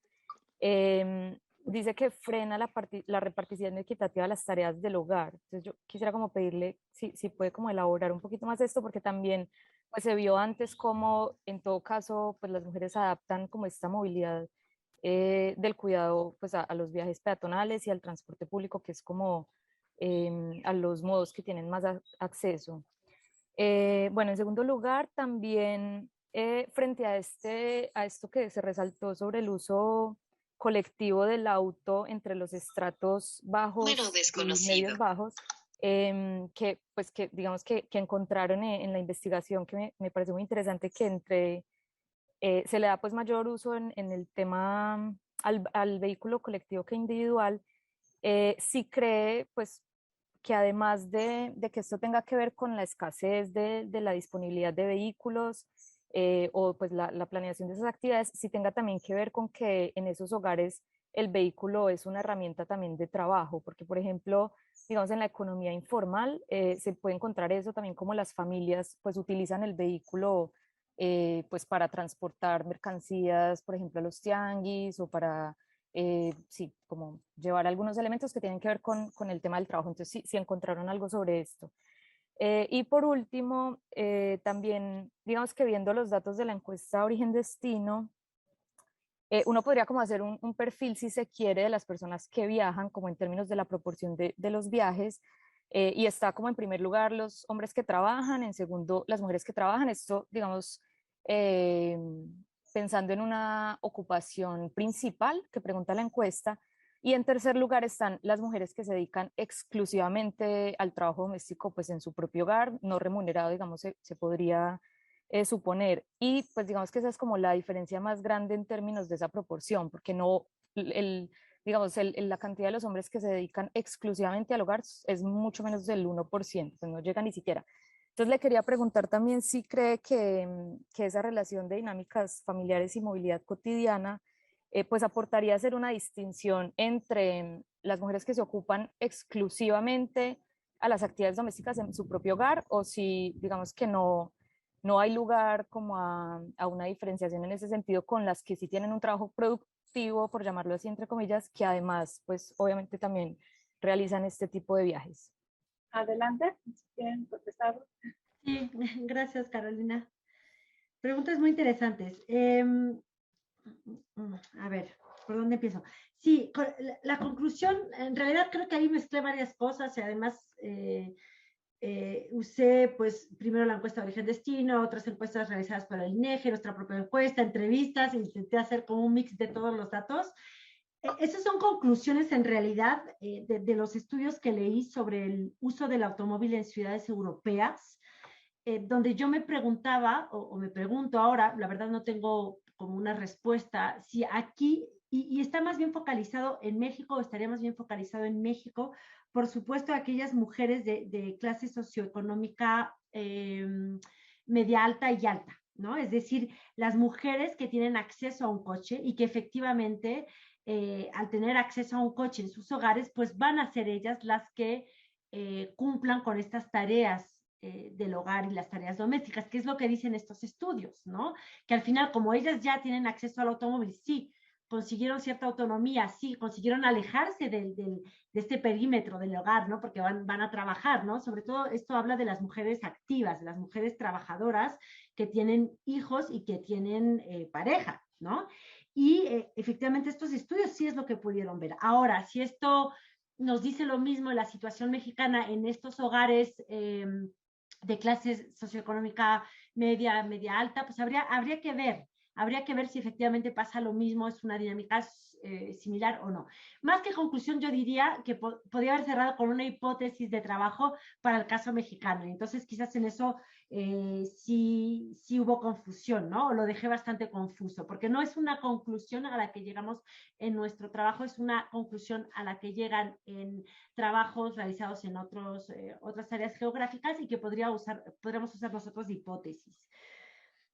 S6: dice que frena la repartición equitativa de las tareas del hogar. Entonces yo quisiera como pedirle si puede como elaborar un poquito más esto, porque también pues se vio antes como en todo caso pues las mujeres adaptan como esta movilidad del cuidado pues a los viajes peatonales y al transporte público, que es como a los modos que tienen más acceso. Bueno, en segundo lugar, también frente a esto que se resaltó sobre el uso colectivo del auto entre los estratos bajos y medios bajos, que digamos que encontraron en la investigación, que me pareció muy interesante, que se le da pues mayor uso en el tema al vehículo colectivo que individual. Sí cree pues que además de que esto tenga que ver con la escasez de la disponibilidad de vehículos o pues la planeación de esas actividades, sí tenga también que ver con que en esos hogares el vehículo es una herramienta también de trabajo, porque por ejemplo, digamos en la economía informal se puede encontrar eso también como las familias pues utilizan el vehículo pues para transportar mercancías, por ejemplo a los tianguis o para sí, como llevar algunos elementos que tienen que ver con el tema del trabajo. Entonces, sí, sí encontraron algo sobre esto. Y por último, también, digamos que viendo los datos de la encuesta Origen-Destino, uno podría como hacer un perfil, si se quiere, de las personas que viajan, como en términos de la proporción de los viajes, y está como en primer lugar los hombres que trabajan, en segundo las mujeres que trabajan, esto, digamos, eh, pensando en una ocupación principal que pregunta la encuesta, y en tercer lugar están las mujeres que se dedican exclusivamente al trabajo doméstico, pues en su propio hogar, no remunerado, digamos, se podría suponer. Y pues digamos que esa es como la diferencia más grande en términos de esa proporción, porque no, digamos, la cantidad de los hombres que se dedican exclusivamente al hogar es mucho menos del 1%, pues no llega ni siquiera. Entonces le quería preguntar también si cree que esa relación de dinámicas familiares y movilidad cotidiana pues aportaría a hacer una distinción entre las mujeres que se ocupan exclusivamente a las actividades domésticas en su propio hogar o si digamos que no hay lugar como a una diferenciación en ese sentido con las que sí tienen un trabajo productivo, por llamarlo así, entre comillas, que además, pues obviamente también realizan este tipo de viajes.
S4: Adelante, si quieren contestar.
S2: Sí, gracias, Carolina. Preguntas muy interesantes. A ver, ¿por dónde empiezo? Sí, la conclusión, en realidad creo que ahí mezclé varias cosas y además usé pues primero la encuesta de origen-destino, otras encuestas realizadas por el INEGI, nuestra propia encuesta, entrevistas, intenté hacer como un mix de todos los datos. Esas son conclusiones en realidad de los estudios que leí sobre el uso del automóvil en ciudades europeas, donde yo me preguntaba, o me pregunto ahora, la verdad no tengo como una respuesta, si aquí, y está más bien focalizado en México, estaría más bien focalizado en México, por supuesto, aquellas mujeres de clase socioeconómica media alta y alta, ¿no? Es decir, las mujeres que tienen acceso a un coche y que efectivamente, al tener acceso a un coche en sus hogares, pues van a ser ellas las que cumplan con estas tareas del hogar y las tareas domésticas, que es lo que dicen estos estudios, ¿no? Que al final, como ellas ya tienen acceso al automóvil, sí, consiguieron cierta autonomía, sí, consiguieron alejarse de este perímetro del hogar, ¿no? Porque van a trabajar, ¿no? Sobre todo esto habla de las mujeres activas, de las mujeres trabajadoras que tienen hijos y que tienen pareja, ¿no? Y efectivamente estos estudios sí es lo que pudieron ver. Ahora, si esto nos dice lo mismo en la situación mexicana en estos hogares de clase socioeconómica media, media alta, pues habría que ver si efectivamente pasa lo mismo, es una dinámica similar o no. Más que conclusión, yo diría que podría haber cerrado con una hipótesis de trabajo para el caso mexicano. Y entonces quizás en eso sí hubo confusión, ¿no? O lo dejé bastante confuso, porque no es una conclusión a la que llegamos en nuestro trabajo, es una conclusión a la que llegan en trabajos realizados en otras áreas geográficas y que podríamos usar nosotros de hipótesis.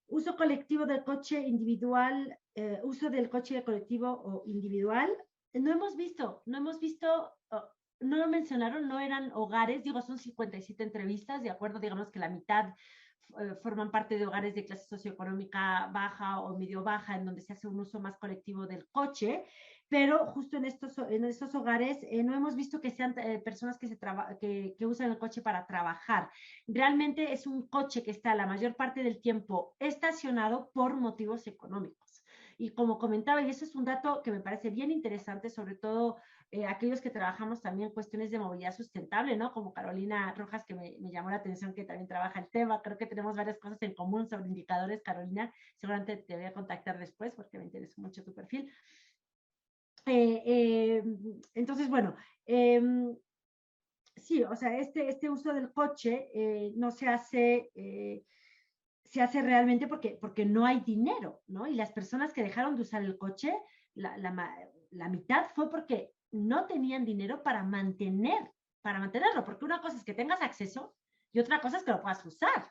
S2: Uso colectivo del coche individual, uso del coche colectivo o individual. No hemos visto, no lo mencionaron, no eran hogares, digo, son 57 entrevistas, de acuerdo, digamos que la mitad forman parte de hogares de clase socioeconómica baja o medio baja, en donde se hace un uso más colectivo del coche, pero justo en estos hogares no hemos visto que sean personas que usan el coche para trabajar. Realmente es un coche que está la mayor parte del tiempo estacionado por motivos económicos. Y como comentaba, y eso es un dato que me parece bien interesante, sobre todo aquellos que trabajamos también cuestiones de movilidad sustentable, ¿no? Como Carolina Rojas, que me llamó la atención, que también trabaja el tema. Creo que tenemos varias cosas en común sobre indicadores, Carolina. Seguramente te voy a contactar después porque me interesa mucho tu perfil. Entonces, bueno, sí, o sea, este uso del coche no se hace realmente porque no hay dinero, ¿no? Y las personas que dejaron de usar el coche, la mitad fue porque no tenían dinero para mantener para mantenerlo, porque una cosa es que tengas acceso y otra cosa es que lo puedas usar,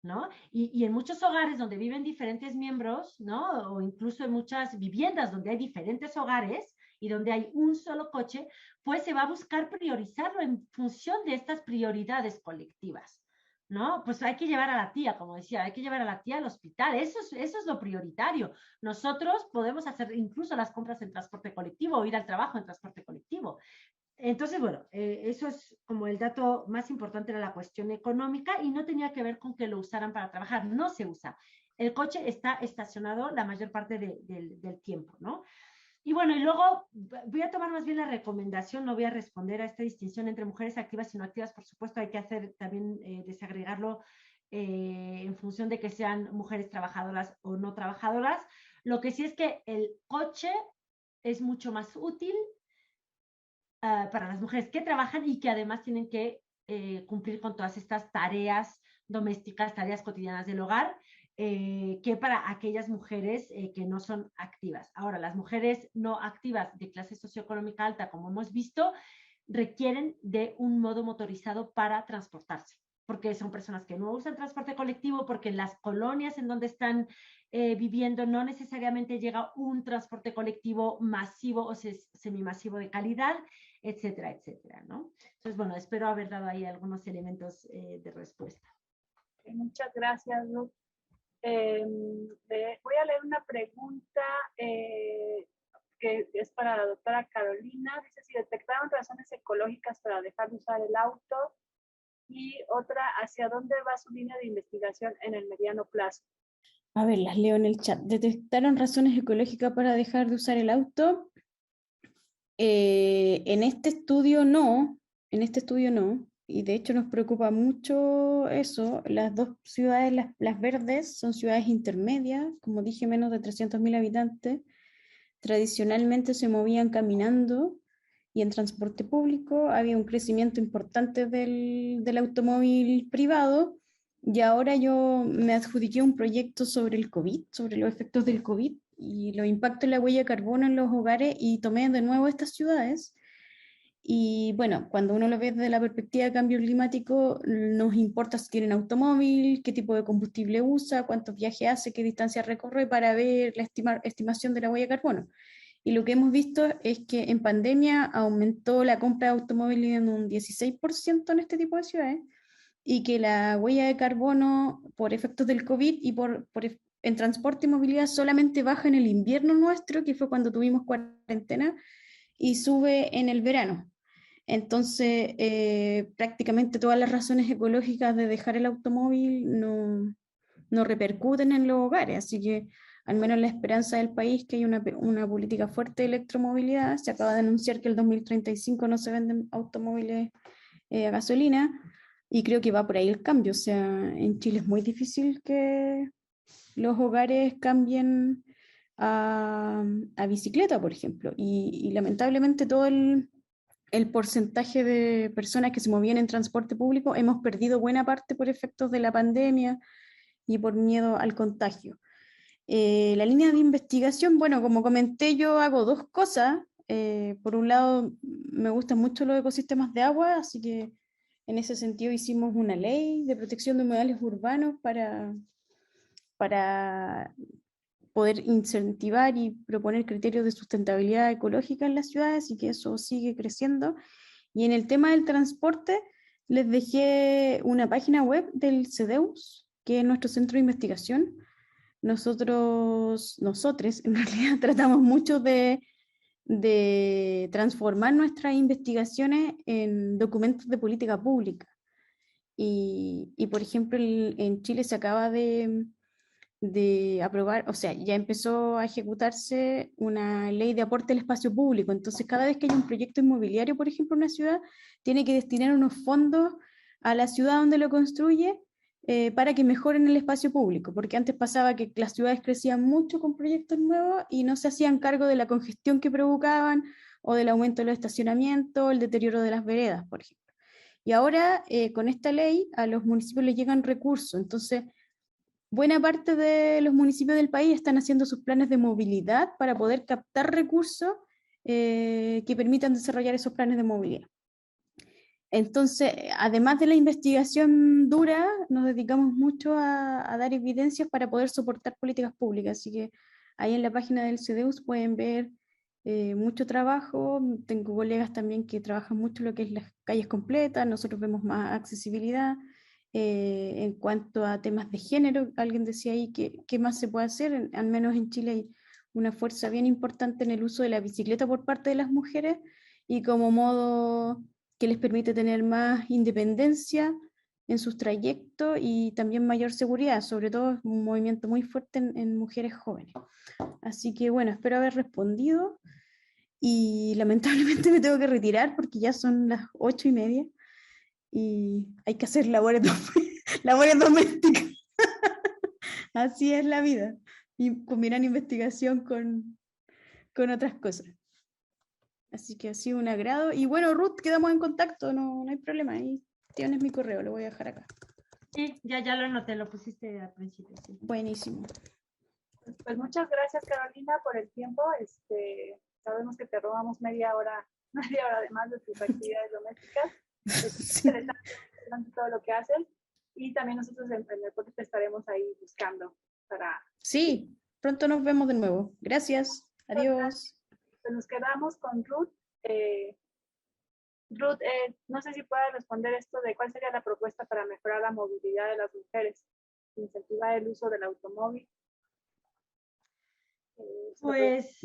S2: ¿no? Y en muchos hogares donde viven diferentes miembros, ¿no? O incluso en muchas viviendas donde hay diferentes hogares y donde hay un solo coche, pues se va a buscar priorizarlo en función de estas prioridades colectivas, ¿no? Pues hay que llevar a la tía, como decía, hay que llevar a la tía al hospital, eso es lo prioritario. Nosotros podemos hacer incluso las compras en transporte colectivo o ir al trabajo en transporte colectivo. Entonces, bueno, eso es como el dato más importante, era la cuestión económica y no tenía que ver con que lo usaran para trabajar, no se usa. El coche está estacionado la mayor parte del tiempo, ¿no? Y bueno, y luego voy a tomar más bien la recomendación, no voy a responder a esta distinción entre mujeres activas y no activas, por supuesto hay que hacer también desagregarlo en función de que sean mujeres trabajadoras o no trabajadoras. Lo que sí es que el coche es mucho más útil para las mujeres que trabajan y que además tienen que cumplir con todas estas tareas domésticas, tareas cotidianas del hogar, que para aquellas mujeres que no son activas. Ahora, las mujeres no activas de clase socioeconómica alta, como hemos visto, requieren de un modo motorizado para transportarse, porque son personas que no usan transporte colectivo, porque en las colonias en donde están viviendo no necesariamente llega un transporte colectivo masivo o semimasivo de calidad, etcétera, etcétera, ¿no? Entonces, bueno, espero haber dado ahí algunos elementos de respuesta.
S4: Muchas gracias, Ruth. Voy a leer una pregunta que es para la doctora Carolina. Dice si detectaron razones ecológicas para dejar de usar el auto. Y otra, ¿hacia dónde va su línea de investigación en el mediano plazo?
S3: A ver, las leo en el chat. ¿Detectaron razones ecológicas para dejar de usar el auto? En este estudio no, y de hecho nos preocupa mucho eso. Las dos ciudades, las verdes, son ciudades intermedias, como dije, menos de 300.000 habitantes. Tradicionalmente se movían caminando y en transporte público. Había un crecimiento importante del automóvil privado, y ahora yo me adjudiqué un proyecto sobre el COVID, sobre los efectos del COVID y los impactos de la huella de carbono en los hogares, y tomé de nuevo estas ciudades. Y bueno, cuando uno lo ve desde la perspectiva de cambio climático, nos importa si tienen automóvil, qué tipo de combustible usa, cuántos viajes hace, qué distancia recorre, para ver la estimación de la huella de carbono. Y lo que hemos visto es que en pandemia aumentó la compra de automóviles en un 16% en este tipo de ciudades, y que la huella de carbono por efectos del COVID y en transporte y movilidad solamente baja en el invierno nuestro, que fue cuando tuvimos cuarentena, y sube en el verano. Entonces, prácticamente todas las razones ecológicas de dejar el automóvil no repercuten en los hogares, así que al menos la esperanza del país que hay una política fuerte de electromovilidad. Se acaba de anunciar que el 2035 no se venden automóviles a gasolina, y creo que va por ahí el cambio. O sea, en Chile es muy difícil que los hogares cambien a bicicleta, por ejemplo, y lamentablemente todo el porcentaje de personas que se movían en transporte público hemos perdido buena parte por efectos de la pandemia y por miedo al contagio. La línea de investigación, bueno, como comenté, yo hago dos cosas. Por un lado, me gustan mucho los ecosistemas de agua, así que en ese sentido hicimos una ley de protección de humedales urbanos para poder incentivar y proponer criterios de sustentabilidad ecológica en las ciudades, y que eso sigue creciendo. Y en el tema del transporte, les dejé una página web del CEDEUS, que es nuestro centro de investigación. Nosotros en realidad tratamos mucho de transformar nuestras investigaciones en documentos de política pública. Y por ejemplo, en Chile se acaba de aprobar, o sea, ya empezó a ejecutarse una ley de aporte al espacio público. Entonces, cada vez que hay un proyecto inmobiliario, por ejemplo, en una ciudad, tiene que destinar unos fondos a la ciudad donde lo construye, para que mejoren el espacio público, porque antes pasaba que las ciudades crecían mucho con proyectos nuevos y no se hacían cargo de la congestión que provocaban, o del aumento de los estacionamientos, el deterioro de las veredas, por ejemplo. Y ahora, con esta ley, a los municipios les llegan recursos. Entonces, buena parte de los municipios del país están haciendo sus planes de movilidad para poder captar recursos que permitan desarrollar esos planes de movilidad. Entonces, además de la investigación dura, nos dedicamos mucho a dar evidencias para poder soportar políticas públicas. Así que ahí en la página del CEDEUS pueden ver mucho trabajo. Tengo colegas también que trabajan mucho lo que es las calles completas. Nosotros vemos más accesibilidad. En cuanto a temas de género, alguien decía ahí que qué más se puede hacer. Al menos en Chile hay una fuerza bien importante en el uso de la bicicleta por parte de las mujeres y como modo que les permite tener más independencia en sus trayectos y también mayor seguridad, sobre todo es un movimiento muy fuerte en mujeres jóvenes. Así que bueno, espero haber respondido y lamentablemente me tengo que retirar porque ya son las 8:30 y hay que hacer labores, labores domésticas. Así es la vida. Y combinar investigación con otras cosas. Así que ha sido un agrado. Y bueno, Ruth, quedamos en contacto, no hay problema. Ahí tienes mi correo, lo voy a dejar acá.
S2: Sí, ya lo anoté, lo pusiste al principio. Sí.
S3: Buenísimo.
S4: Pues muchas gracias, Carolina, por el tiempo. Sabemos que te robamos media hora además de tus actividades domésticas. Es
S3: Sí.
S4: interesante todo lo que haces. Y también nosotros en el podcast te estaremos ahí buscando para...
S3: Sí, pronto nos vemos de nuevo. Gracias. Adiós.
S4: Pues nos quedamos con Ruth. Ruth, no sé si puedes responder esto de cuál sería la propuesta para mejorar la movilidad de las mujeres, incentivar el uso del automóvil.
S2: Pues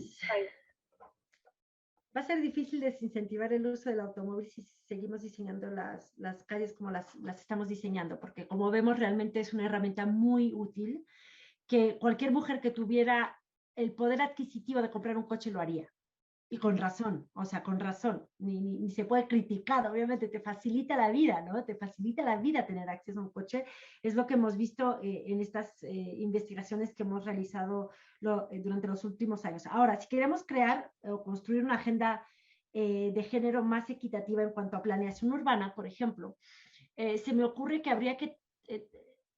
S2: va a ser difícil desincentivar el uso del automóvil si seguimos diseñando las calles como las estamos diseñando, porque como vemos realmente es una herramienta muy útil que cualquier mujer que tuviera el poder adquisitivo de comprar un coche lo haría. Y con razón, o sea, con razón, ni se puede criticar, obviamente te facilita la vida, ¿no? Te facilita la vida tener acceso a un coche, es lo que hemos visto en estas investigaciones que hemos realizado durante los últimos años. Ahora, si queremos crear o construir una agenda de género más equitativa en cuanto a planeación urbana, por ejemplo, se me ocurre que habría que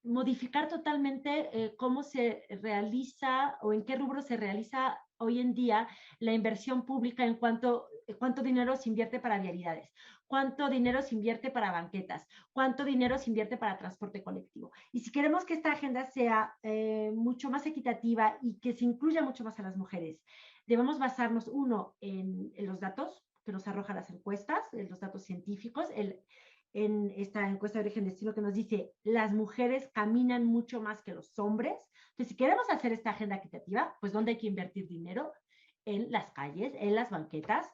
S2: modificar totalmente cómo se realiza o en qué rubro se realiza hoy en día la inversión pública en cuanto cuánto dinero se invierte para vialidades, cuánto dinero se invierte para banquetas, cuánto dinero se invierte para transporte colectivo. Y si queremos que esta agenda sea mucho más equitativa y que se incluya mucho más a las mujeres, debemos basarnos, uno, en los datos que nos arrojan las encuestas, en los datos científicos, en esta encuesta de origen destino que nos dice las mujeres caminan mucho más que los hombres. Entonces, si queremos hacer esta agenda equitativa, pues ¿dónde hay que invertir dinero? En las calles, en las banquetas,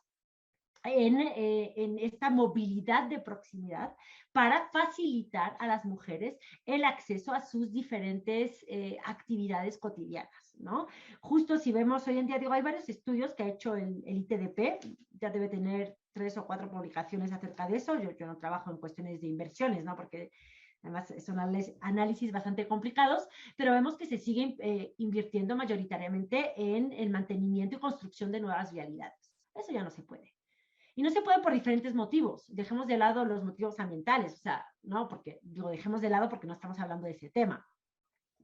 S2: en esta movilidad de proximidad para facilitar a las mujeres el acceso a sus diferentes actividades cotidianas, ¿no? Justo si vemos hoy en día, digo, hay varios estudios que ha hecho el ITDP, ya debe tener 3 o 4 publicaciones acerca de eso. Yo no trabajo en cuestiones de inversiones, ¿no? Porque además son análisis bastante complicados, pero vemos que se sigue invirtiendo mayoritariamente en el mantenimiento y construcción de nuevas vialidades. Eso ya no se puede. Y no se puede por diferentes motivos. Dejemos de lado los motivos ambientales, o sea, no, porque digo, dejemos de lado porque no estamos hablando de ese tema.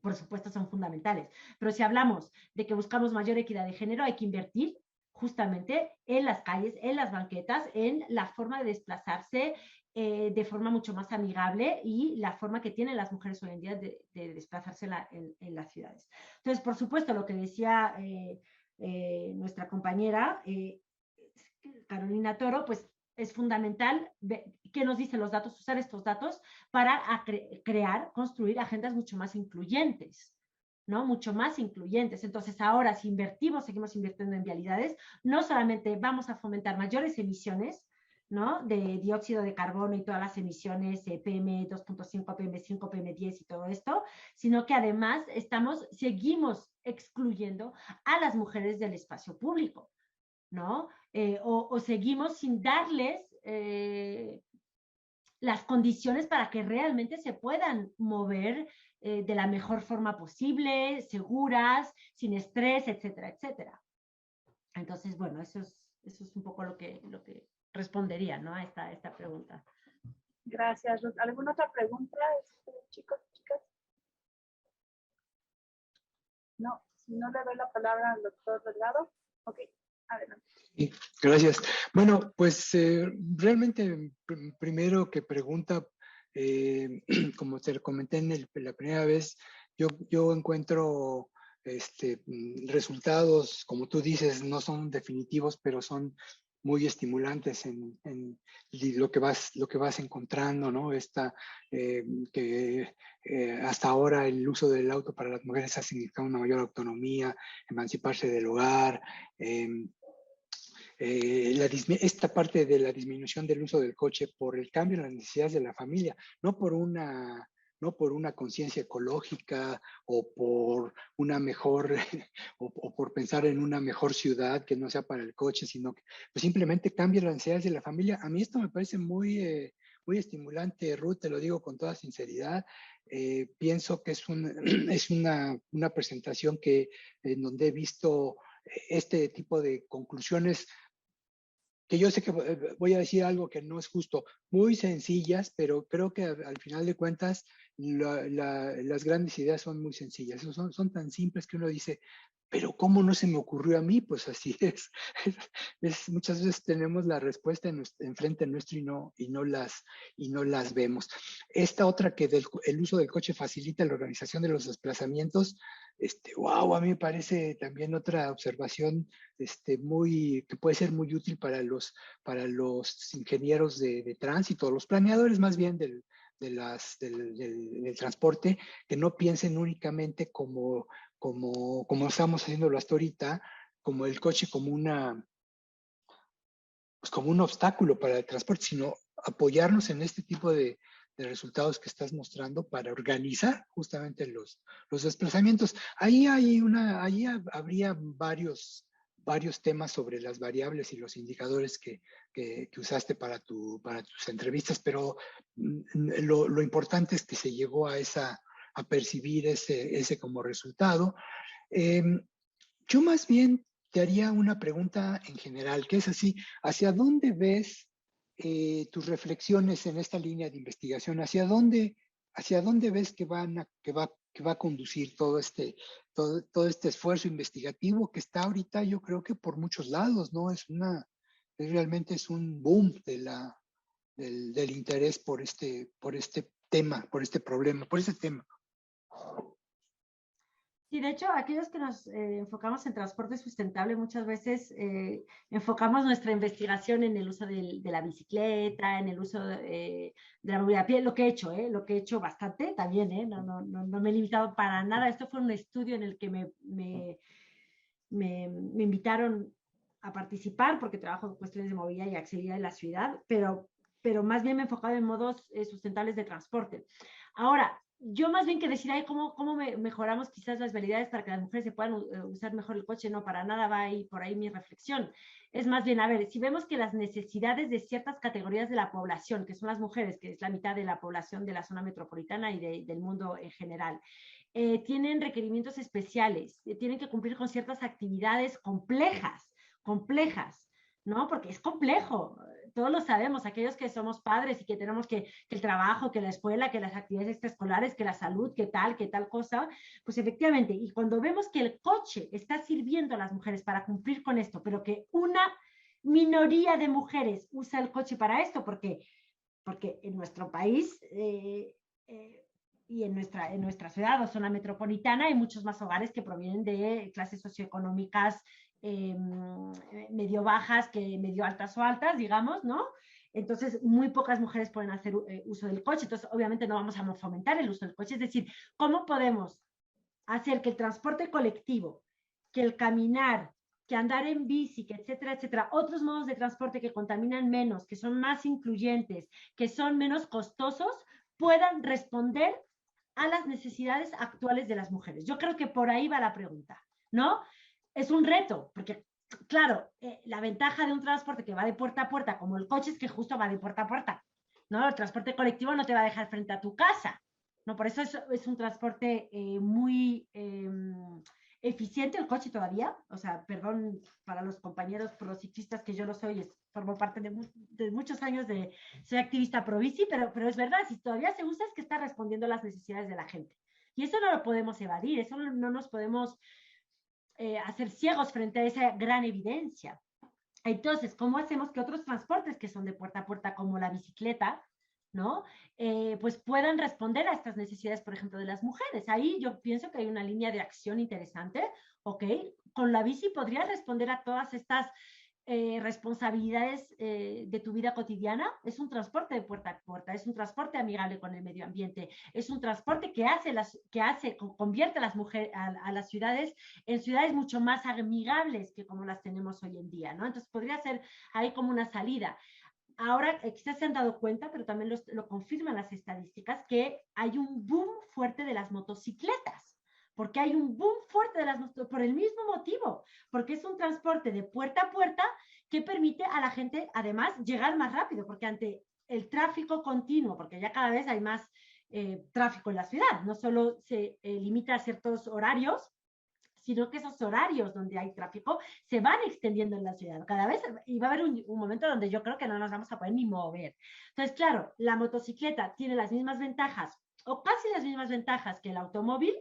S2: Por supuesto, son fundamentales. Pero si hablamos de que buscamos mayor equidad de género, hay que invertir justamente en las calles, en las banquetas, en la forma de desplazarse de forma mucho más amigable y la forma que tienen las mujeres hoy en día de desplazarse en las ciudades. Entonces, por supuesto, lo que decía nuestra compañera Carolina Toro, pues es fundamental qué nos dicen los datos, usar estos datos para crear, construir agendas mucho más incluyentes, ¿no? Mucho más incluyentes. Entonces, ahora si invertimos, seguimos invirtiendo en vialidades, no solamente vamos a fomentar mayores emisiones, ¿no? De dióxido de carbono y todas las emisiones PM2.5, PM5, PM10 y todo esto, sino que además seguimos excluyendo a las mujeres del espacio público, ¿no? O seguimos sin darles las condiciones para que realmente se puedan mover de la mejor forma posible, seguras, sin estrés, etcétera, etcétera. Entonces, bueno, eso es un poco lo que respondería, ¿no? a esta pregunta.
S4: Gracias, Ruth. ¿Alguna otra pregunta, chicos, chicas? No, si no le doy la palabra al doctor Delgado. Ok, Adelante.
S1: Sí, gracias. Bueno, pues realmente primero que pregunta, como te comenté la primera vez, yo encuentro resultados, como tú dices, no son definitivos, pero son muy estimulantes en lo que vas encontrando, ¿no? Que hasta ahora el uso del auto para las mujeres ha significado una mayor autonomía, emanciparse del hogar, esta parte de la disminución del uso del coche por el cambio en las necesidades de la familia, no por una conciencia ecológica o por una mejor, o por pensar en una mejor ciudad que no sea para el coche, sino que pues simplemente cambia las necesidades de la familia. A mí esto me parece muy estimulante, Ruth, te lo digo con toda sinceridad. Pienso que es una presentación en donde he visto este tipo de conclusiones que yo sé que voy a decir algo que no es justo, muy sencillas, pero creo que al final de cuentas las grandes ideas son muy sencillas, son tan simples que uno dice, pero ¿cómo no se me ocurrió a mí? Pues así es. Muchas veces tenemos la respuesta enfrente nuestro y no las vemos. Esta otra que el uso del coche facilita la organización de los desplazamientos, wow, a mí me parece también otra observación que puede ser muy útil para los ingenieros de tránsito, los planeadores más bien del transporte, que no piensen únicamente como estamos haciéndolo hasta ahorita, como el coche pues como un obstáculo para el transporte, sino apoyarnos en este tipo de resultados que estás mostrando para organizar justamente los desplazamientos. Ahí habría varios temas sobre las variables y los indicadores que usaste para tus entrevistas, pero lo importante es que se llegó a percibir ese como resultado. Yo más bien te haría una pregunta en general, que es así, ¿hacia dónde ves tus reflexiones en esta línea de investigación? ¿Hacia dónde ves que va a conducir todo este esfuerzo investigativo que está ahorita, yo creo que por muchos lados, ¿no? Realmente es un boom del interés por este tema, por este problema, por este tema.
S2: Sí, de hecho, aquellos que nos enfocamos en transporte sustentable, muchas veces enfocamos nuestra investigación en el uso de la bicicleta, en el uso de la movilidad a pie, lo que he hecho bastante también, no me he limitado para nada. Esto fue un estudio en el que me invitaron a participar porque trabajo en cuestiones de movilidad y accesibilidad en la ciudad, pero más bien me he enfocado en modos sustentables de transporte. Ahora, yo más bien que decir, ¿cómo mejoramos quizás las habilidades para que las mujeres se puedan usar mejor el coche? No, para nada va ahí, por ahí mi reflexión. Es más bien, a ver, si vemos que las necesidades de ciertas categorías de la población, que son las mujeres, que es la mitad de la población de la zona metropolitana y del mundo en general, tienen requerimientos especiales, tienen que cumplir con ciertas actividades complejas, ¿no? Porque es complejo, todos lo sabemos, aquellos que somos padres y que tenemos que el trabajo, que la escuela, que las actividades extraescolares, que la salud, que tal cosa, pues efectivamente, y cuando vemos que el coche está sirviendo a las mujeres para cumplir con esto, pero que una minoría de mujeres usa el coche para esto, porque en nuestro país y en nuestra ciudad o zona metropolitana hay muchos más hogares que provienen de clases socioeconómicas medio bajas que medio altas o altas, digamos, ¿no? Entonces, muy pocas mujeres pueden hacer uso del coche. Entonces, obviamente no vamos a fomentar el uso del coche. Es decir, ¿cómo podemos hacer que el transporte colectivo, que el caminar, que andar en bici, que etcétera, otros modos de transporte que contaminan menos, que son más incluyentes, que son menos costosos, puedan responder a las necesidades actuales de las mujeres? Yo creo que por ahí va la pregunta, ¿no? Es un reto, porque claro, la ventaja de un transporte que va de puerta a puerta, como el coche, es que justo va de puerta a puerta, ¿no? El transporte colectivo no te va a dejar frente a tu casa, ¿no? Por eso es un transporte muy eficiente el coche todavía, o sea, perdón para los compañeros pro ciclistas que yo lo soy, formo parte de muchos años soy activista pro bici, pero es verdad, si todavía se usa es que está respondiendo a las necesidades de la gente. Y eso no lo podemos evadir, eso no nos podemos hacer ciegos frente a esa gran evidencia. Entonces, ¿cómo hacemos que otros transportes que son de puerta a puerta, como la bicicleta, ¿no? Pues puedan responder a estas necesidades, por ejemplo, de las mujeres? Ahí yo pienso que hay una línea de acción interesante, ¿ok? Con la bici podrías responder a todas estas responsabilidades de tu vida cotidiana. Es un transporte de puerta a puerta, es un transporte amigable con el medio ambiente, es un transporte convierte a las mujeres, a las ciudades en ciudades mucho más amigables que como las tenemos hoy en día, ¿no? Entonces podría ser ahí como una salida. Ahora quizás se han dado cuenta, pero también lo confirman las estadísticas, que hay un boom fuerte de las motocicletas. Porque hay un boom fuerte de las motocicletas por el mismo motivo, porque es un transporte de puerta a puerta que permite a la gente, además, llegar más rápido, porque ante el tráfico continuo, porque ya cada vez hay más tráfico en la ciudad, no solo se limita a ciertos horarios, sino que esos horarios donde hay tráfico se van extendiendo en la ciudad. Cada vez, y va a haber un momento donde yo creo que no nos vamos a poder ni mover. Entonces, claro, la motocicleta tiene las mismas ventajas, o casi las mismas ventajas que el automóvil,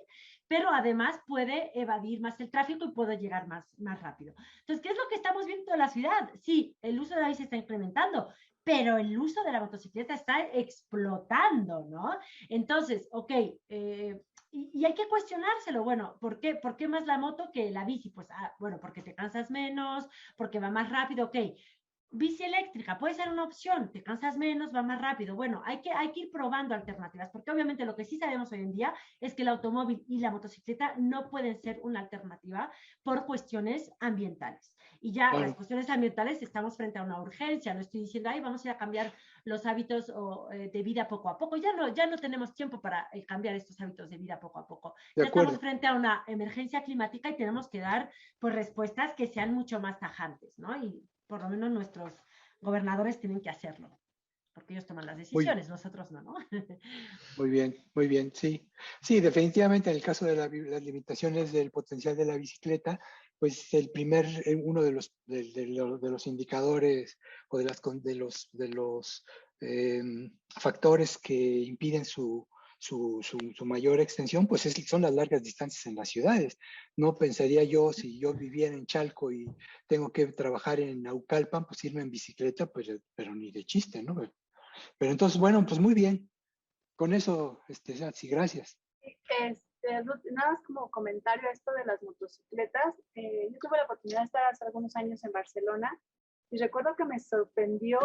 S2: pero además puede evadir más el tráfico y puede llegar más rápido. Entonces, ¿qué es lo que estamos viendo en la ciudad? Sí, el uso de la bici está incrementando, pero el uso de la motocicleta está explotando, ¿no? Entonces, ok, y hay que cuestionárselo, bueno, ¿por qué más la moto que la bici? Pues, bueno, porque te cansas menos, porque va más rápido, ok. Bici eléctrica puede ser una opción, te cansas menos, va más rápido. Bueno, hay que ir probando alternativas, porque obviamente lo que sí sabemos hoy en día es que el automóvil y la motocicleta no pueden ser una alternativa por cuestiones ambientales. Y ya las cuestiones ambientales estamos frente a una urgencia, no estoy diciendo, ay, vamos a ir a cambiar los hábitos de vida poco a poco. Ya no tenemos tiempo para cambiar estos hábitos de vida poco a poco. Ya estamos frente a una emergencia climática y tenemos que dar pues respuestas que sean mucho más tajantes, ¿no? Y por lo menos nuestros gobernadores tienen que hacerlo, porque ellos toman las decisiones, nosotros no, ¿no?
S1: Muy bien, sí. Sí, definitivamente en el caso de las limitaciones del potencial de la bicicleta, pues uno de los indicadores o de los factores que impiden su mayor extensión, pues son las largas distancias en las ciudades. No pensaría yo, si yo viviera en Chalco y tengo que trabajar en Naucalpan, pues irme en bicicleta, pues, pero ni de chiste, ¿no? Pero entonces, bueno, pues muy bien. Con eso, sí, gracias.
S4: Nada más como comentario a esto de las motocicletas. Yo tuve la oportunidad de estar hace algunos años en Barcelona y recuerdo que me sorprendió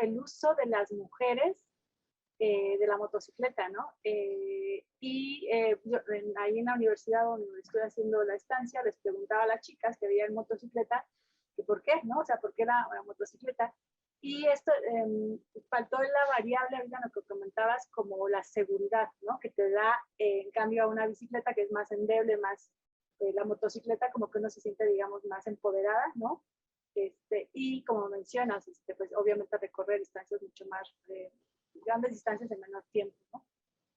S4: el uso de las mujeres de la motocicleta, ¿no? Yo, ahí en la universidad donde estoy haciendo la estancia, les preguntaba a las chicas que veían motocicleta que por qué, ¿no? O sea, ¿por qué la motocicleta? Y esto faltó la variable, ahorita lo que comentabas, como la seguridad, ¿no? Que te da, en cambio, a una bicicleta que es más endeble, más la motocicleta como que uno se siente, digamos, más empoderada, ¿no? Y como mencionas, pues obviamente recorrer distancias mucho más, grandes distancias en menor tiempo, ¿no?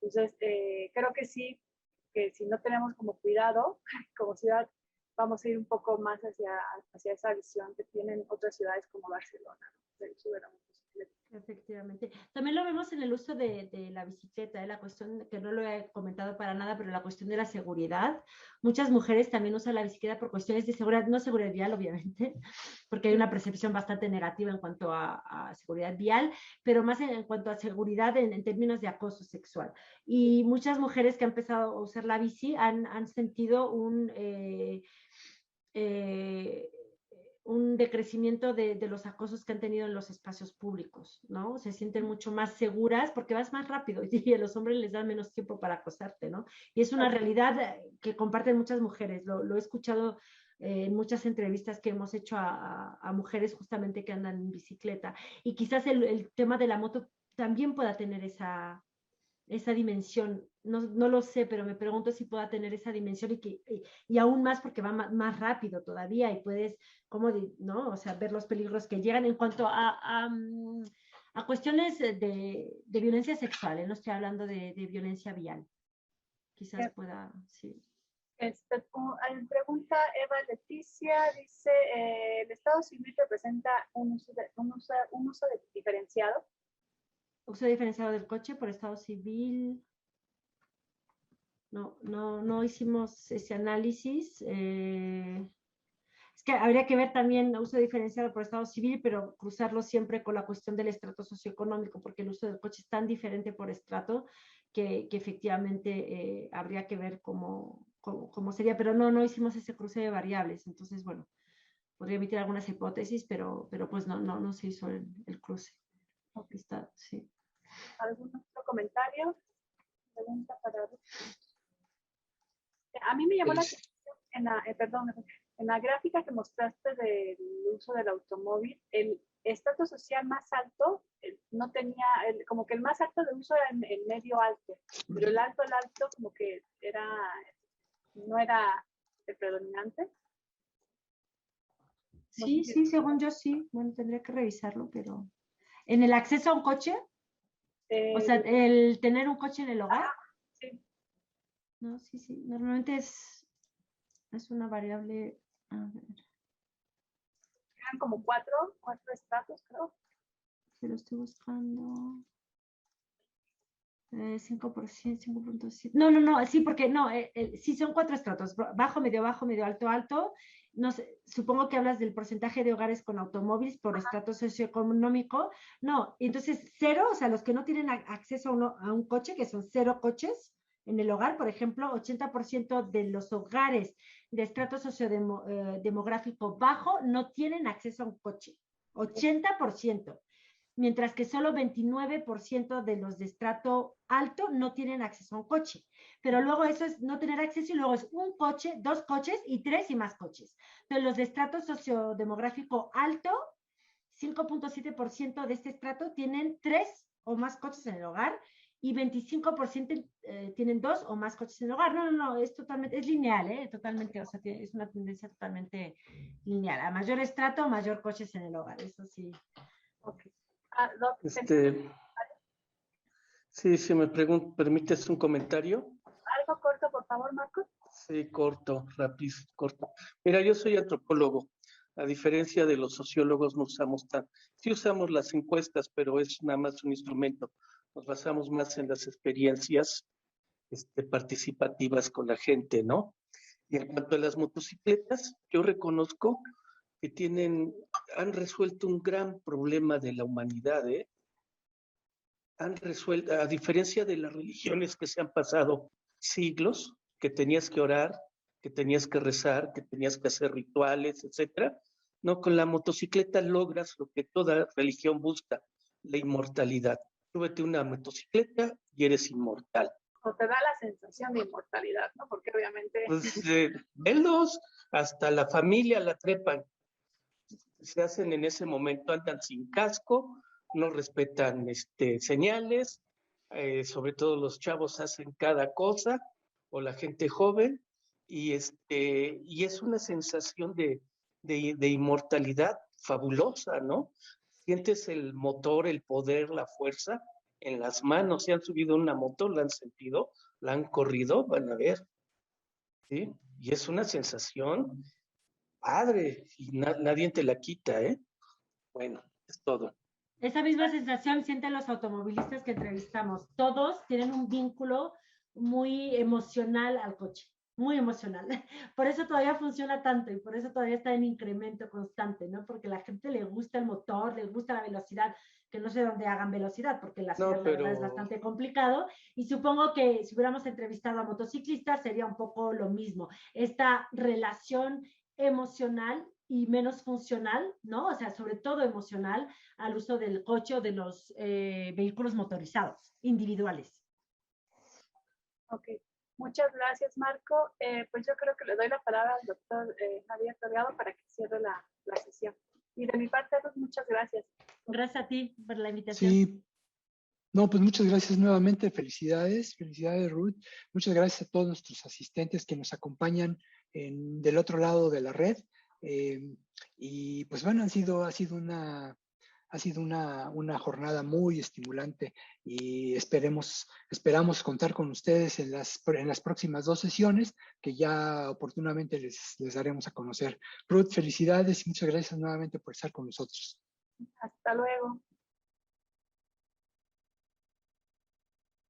S4: Entonces, creo que sí, que si no tenemos como cuidado, como ciudad, vamos a ir un poco más hacia esa visión que tienen otras ciudades como Barcelona, ¿no? Del uso de la motocicleta.
S2: Efectivamente. También lo vemos en el uso de la bicicleta, la cuestión que no lo he comentado para nada, pero la cuestión de la seguridad. Muchas mujeres también usan la bicicleta por cuestiones de seguridad, no seguridad vial, obviamente, porque hay una percepción bastante negativa en cuanto a seguridad vial, pero más en cuanto a seguridad en términos de acoso sexual. Y muchas mujeres que han empezado a usar la bici han sentido un decrecimiento de los acosos que han tenido en los espacios públicos, ¿no? Se sienten mucho más seguras porque vas más rápido y a los hombres les dan menos tiempo para acosarte, ¿no? Y es una realidad que comparten muchas mujeres. Lo he escuchado en muchas entrevistas que hemos hecho a mujeres justamente que andan en bicicleta. Y quizás el tema de la moto también pueda tener esa dimensión. No lo sé, pero me pregunto si pueda tener esa dimensión y aún más porque va más rápido todavía y puedes, ¿no? O sea, ver los peligros que llegan en cuanto a cuestiones de violencia sexual, no estoy hablando de violencia vial. Quizás pueda, sí.
S4: Pregunta Eva Leticia, dice, ¿el Estado civil representa un uso diferenciado?
S2: Uso diferenciado del coche por Estado civil. No hicimos ese análisis. que habría que ver también uso diferenciado por estado civil, pero cruzarlo siempre con la cuestión del estrato socioeconómico, porque el uso del coche es tan diferente por estrato que efectivamente habría que ver cómo sería, pero no hicimos ese cruce de variables. Entonces, bueno, podría emitir algunas hipótesis, pero pues no se hizo el cruce.
S4: Okay.
S2: Está, sí.
S4: ¿Algún otro comentario? Pregunta para... A mí me llamó la atención en la gráfica que mostraste del uso del automóvil, el estrato social más alto no tenía, como que el más alto de uso era el medio alto, pero el alto como que no era el predominante.
S2: Sí, sí, según yo sí. Bueno, tendría que revisarlo, pero... ¿En el acceso a un coche? O sea, el tener un coche en el hogar.
S4: Sí.
S2: No, sí. Normalmente es una variable... A ver.
S4: Eran como cuatro estratos, creo.
S2: Se lo estoy buscando. 5%, 5.7. No, sí, porque no, sí son 4 estratos, bajo, medio, alto, alto. No sé, supongo que hablas del porcentaje de hogares con automóviles por estrato socioeconómico. No, entonces 0, o sea, los que no tienen acceso a un coche, que son 0 coches en el hogar, por ejemplo, 80% de los hogares de estrato sociodemográfico bajo no tienen acceso a un coche. 80%. Mientras que solo 29% de los de estrato alto no tienen acceso a un coche. Pero luego eso es no tener acceso y luego es un coche, 2 coches y 3 y más coches. Entonces los de estrato sociodemográfico alto, 5.7% de este estrato tienen 3 o más coches en el hogar y 25% tienen 2 o más coches en el hogar. No, es totalmente, es lineal, totalmente, o sea, es una tendencia totalmente lineal. A mayor estrato, mayor coches en el hogar, eso sí.
S4: Ok.
S5: Sí, si me permites un comentario.
S4: Algo corto, por favor, Marcos.
S5: Sí, corto, rápido, corto. Mira, yo soy antropólogo. A diferencia de los sociólogos, no usamos sí usamos las encuestas, pero es nada más un instrumento. Nos basamos más en las experiencias participativas con la gente, ¿no? Y en cuanto a las motocicletas, yo reconozco que han resuelto un gran problema de la humanidad, ¿eh? Han resuelto, a diferencia de las religiones que se han pasado siglos, que tenías que orar, que tenías que rezar, que tenías que hacer rituales, etcétera. No, con la motocicleta logras lo que toda religión busca, la inmortalidad. Súbete una motocicleta y eres inmortal.
S4: O te da la sensación de inmortalidad, ¿no? Porque obviamente...
S5: Pues velos, hasta la familia la trepan. Se hacen en ese momento, andan sin casco, no respetan señales, sobre todo los chavos hacen cada cosa, o la gente joven, y es una sensación de inmortalidad fabulosa, ¿no? Sientes el motor, el poder, la fuerza en las manos. Si han subido una moto, la han sentido, la han corrido, van a ver, ¿sí? Y es una sensación padre, y nadie te la quita, ¿eh? Bueno, es todo.
S2: Esa misma sensación sienten los automovilistas que entrevistamos. Todos tienen un vínculo muy emocional al coche, muy emocional. Por eso todavía funciona tanto y por eso todavía está en incremento constante, ¿no? Porque a la gente le gusta el motor, le gusta la velocidad, que no sé dónde hagan velocidad, porque la ciudad la verdad es bastante complicado. Y supongo que si hubiéramos entrevistado a motociclistas sería un poco lo mismo. Esta relación emocional y menos funcional, ¿no? O sea, sobre todo emocional al uso del coche o de los vehículos motorizados, individuales.
S4: Ok, muchas gracias, Marco. Pues yo creo que le doy la palabra al doctor Javier Delgado para que cierre la sesión. Y de mi parte, pues, muchas gracias.
S2: Gracias a ti por la invitación.
S1: Sí, no, pues muchas gracias nuevamente, felicidades, Ruth. Muchas gracias a todos nuestros asistentes que nos acompañan del otro lado de la red. Y pues bueno, ha sido una jornada muy estimulante y esperamos contar con ustedes en las próximas 2 sesiones que ya oportunamente les daremos a conocer. Ruth, felicidades y muchas gracias nuevamente por estar con nosotros.
S4: Hasta luego.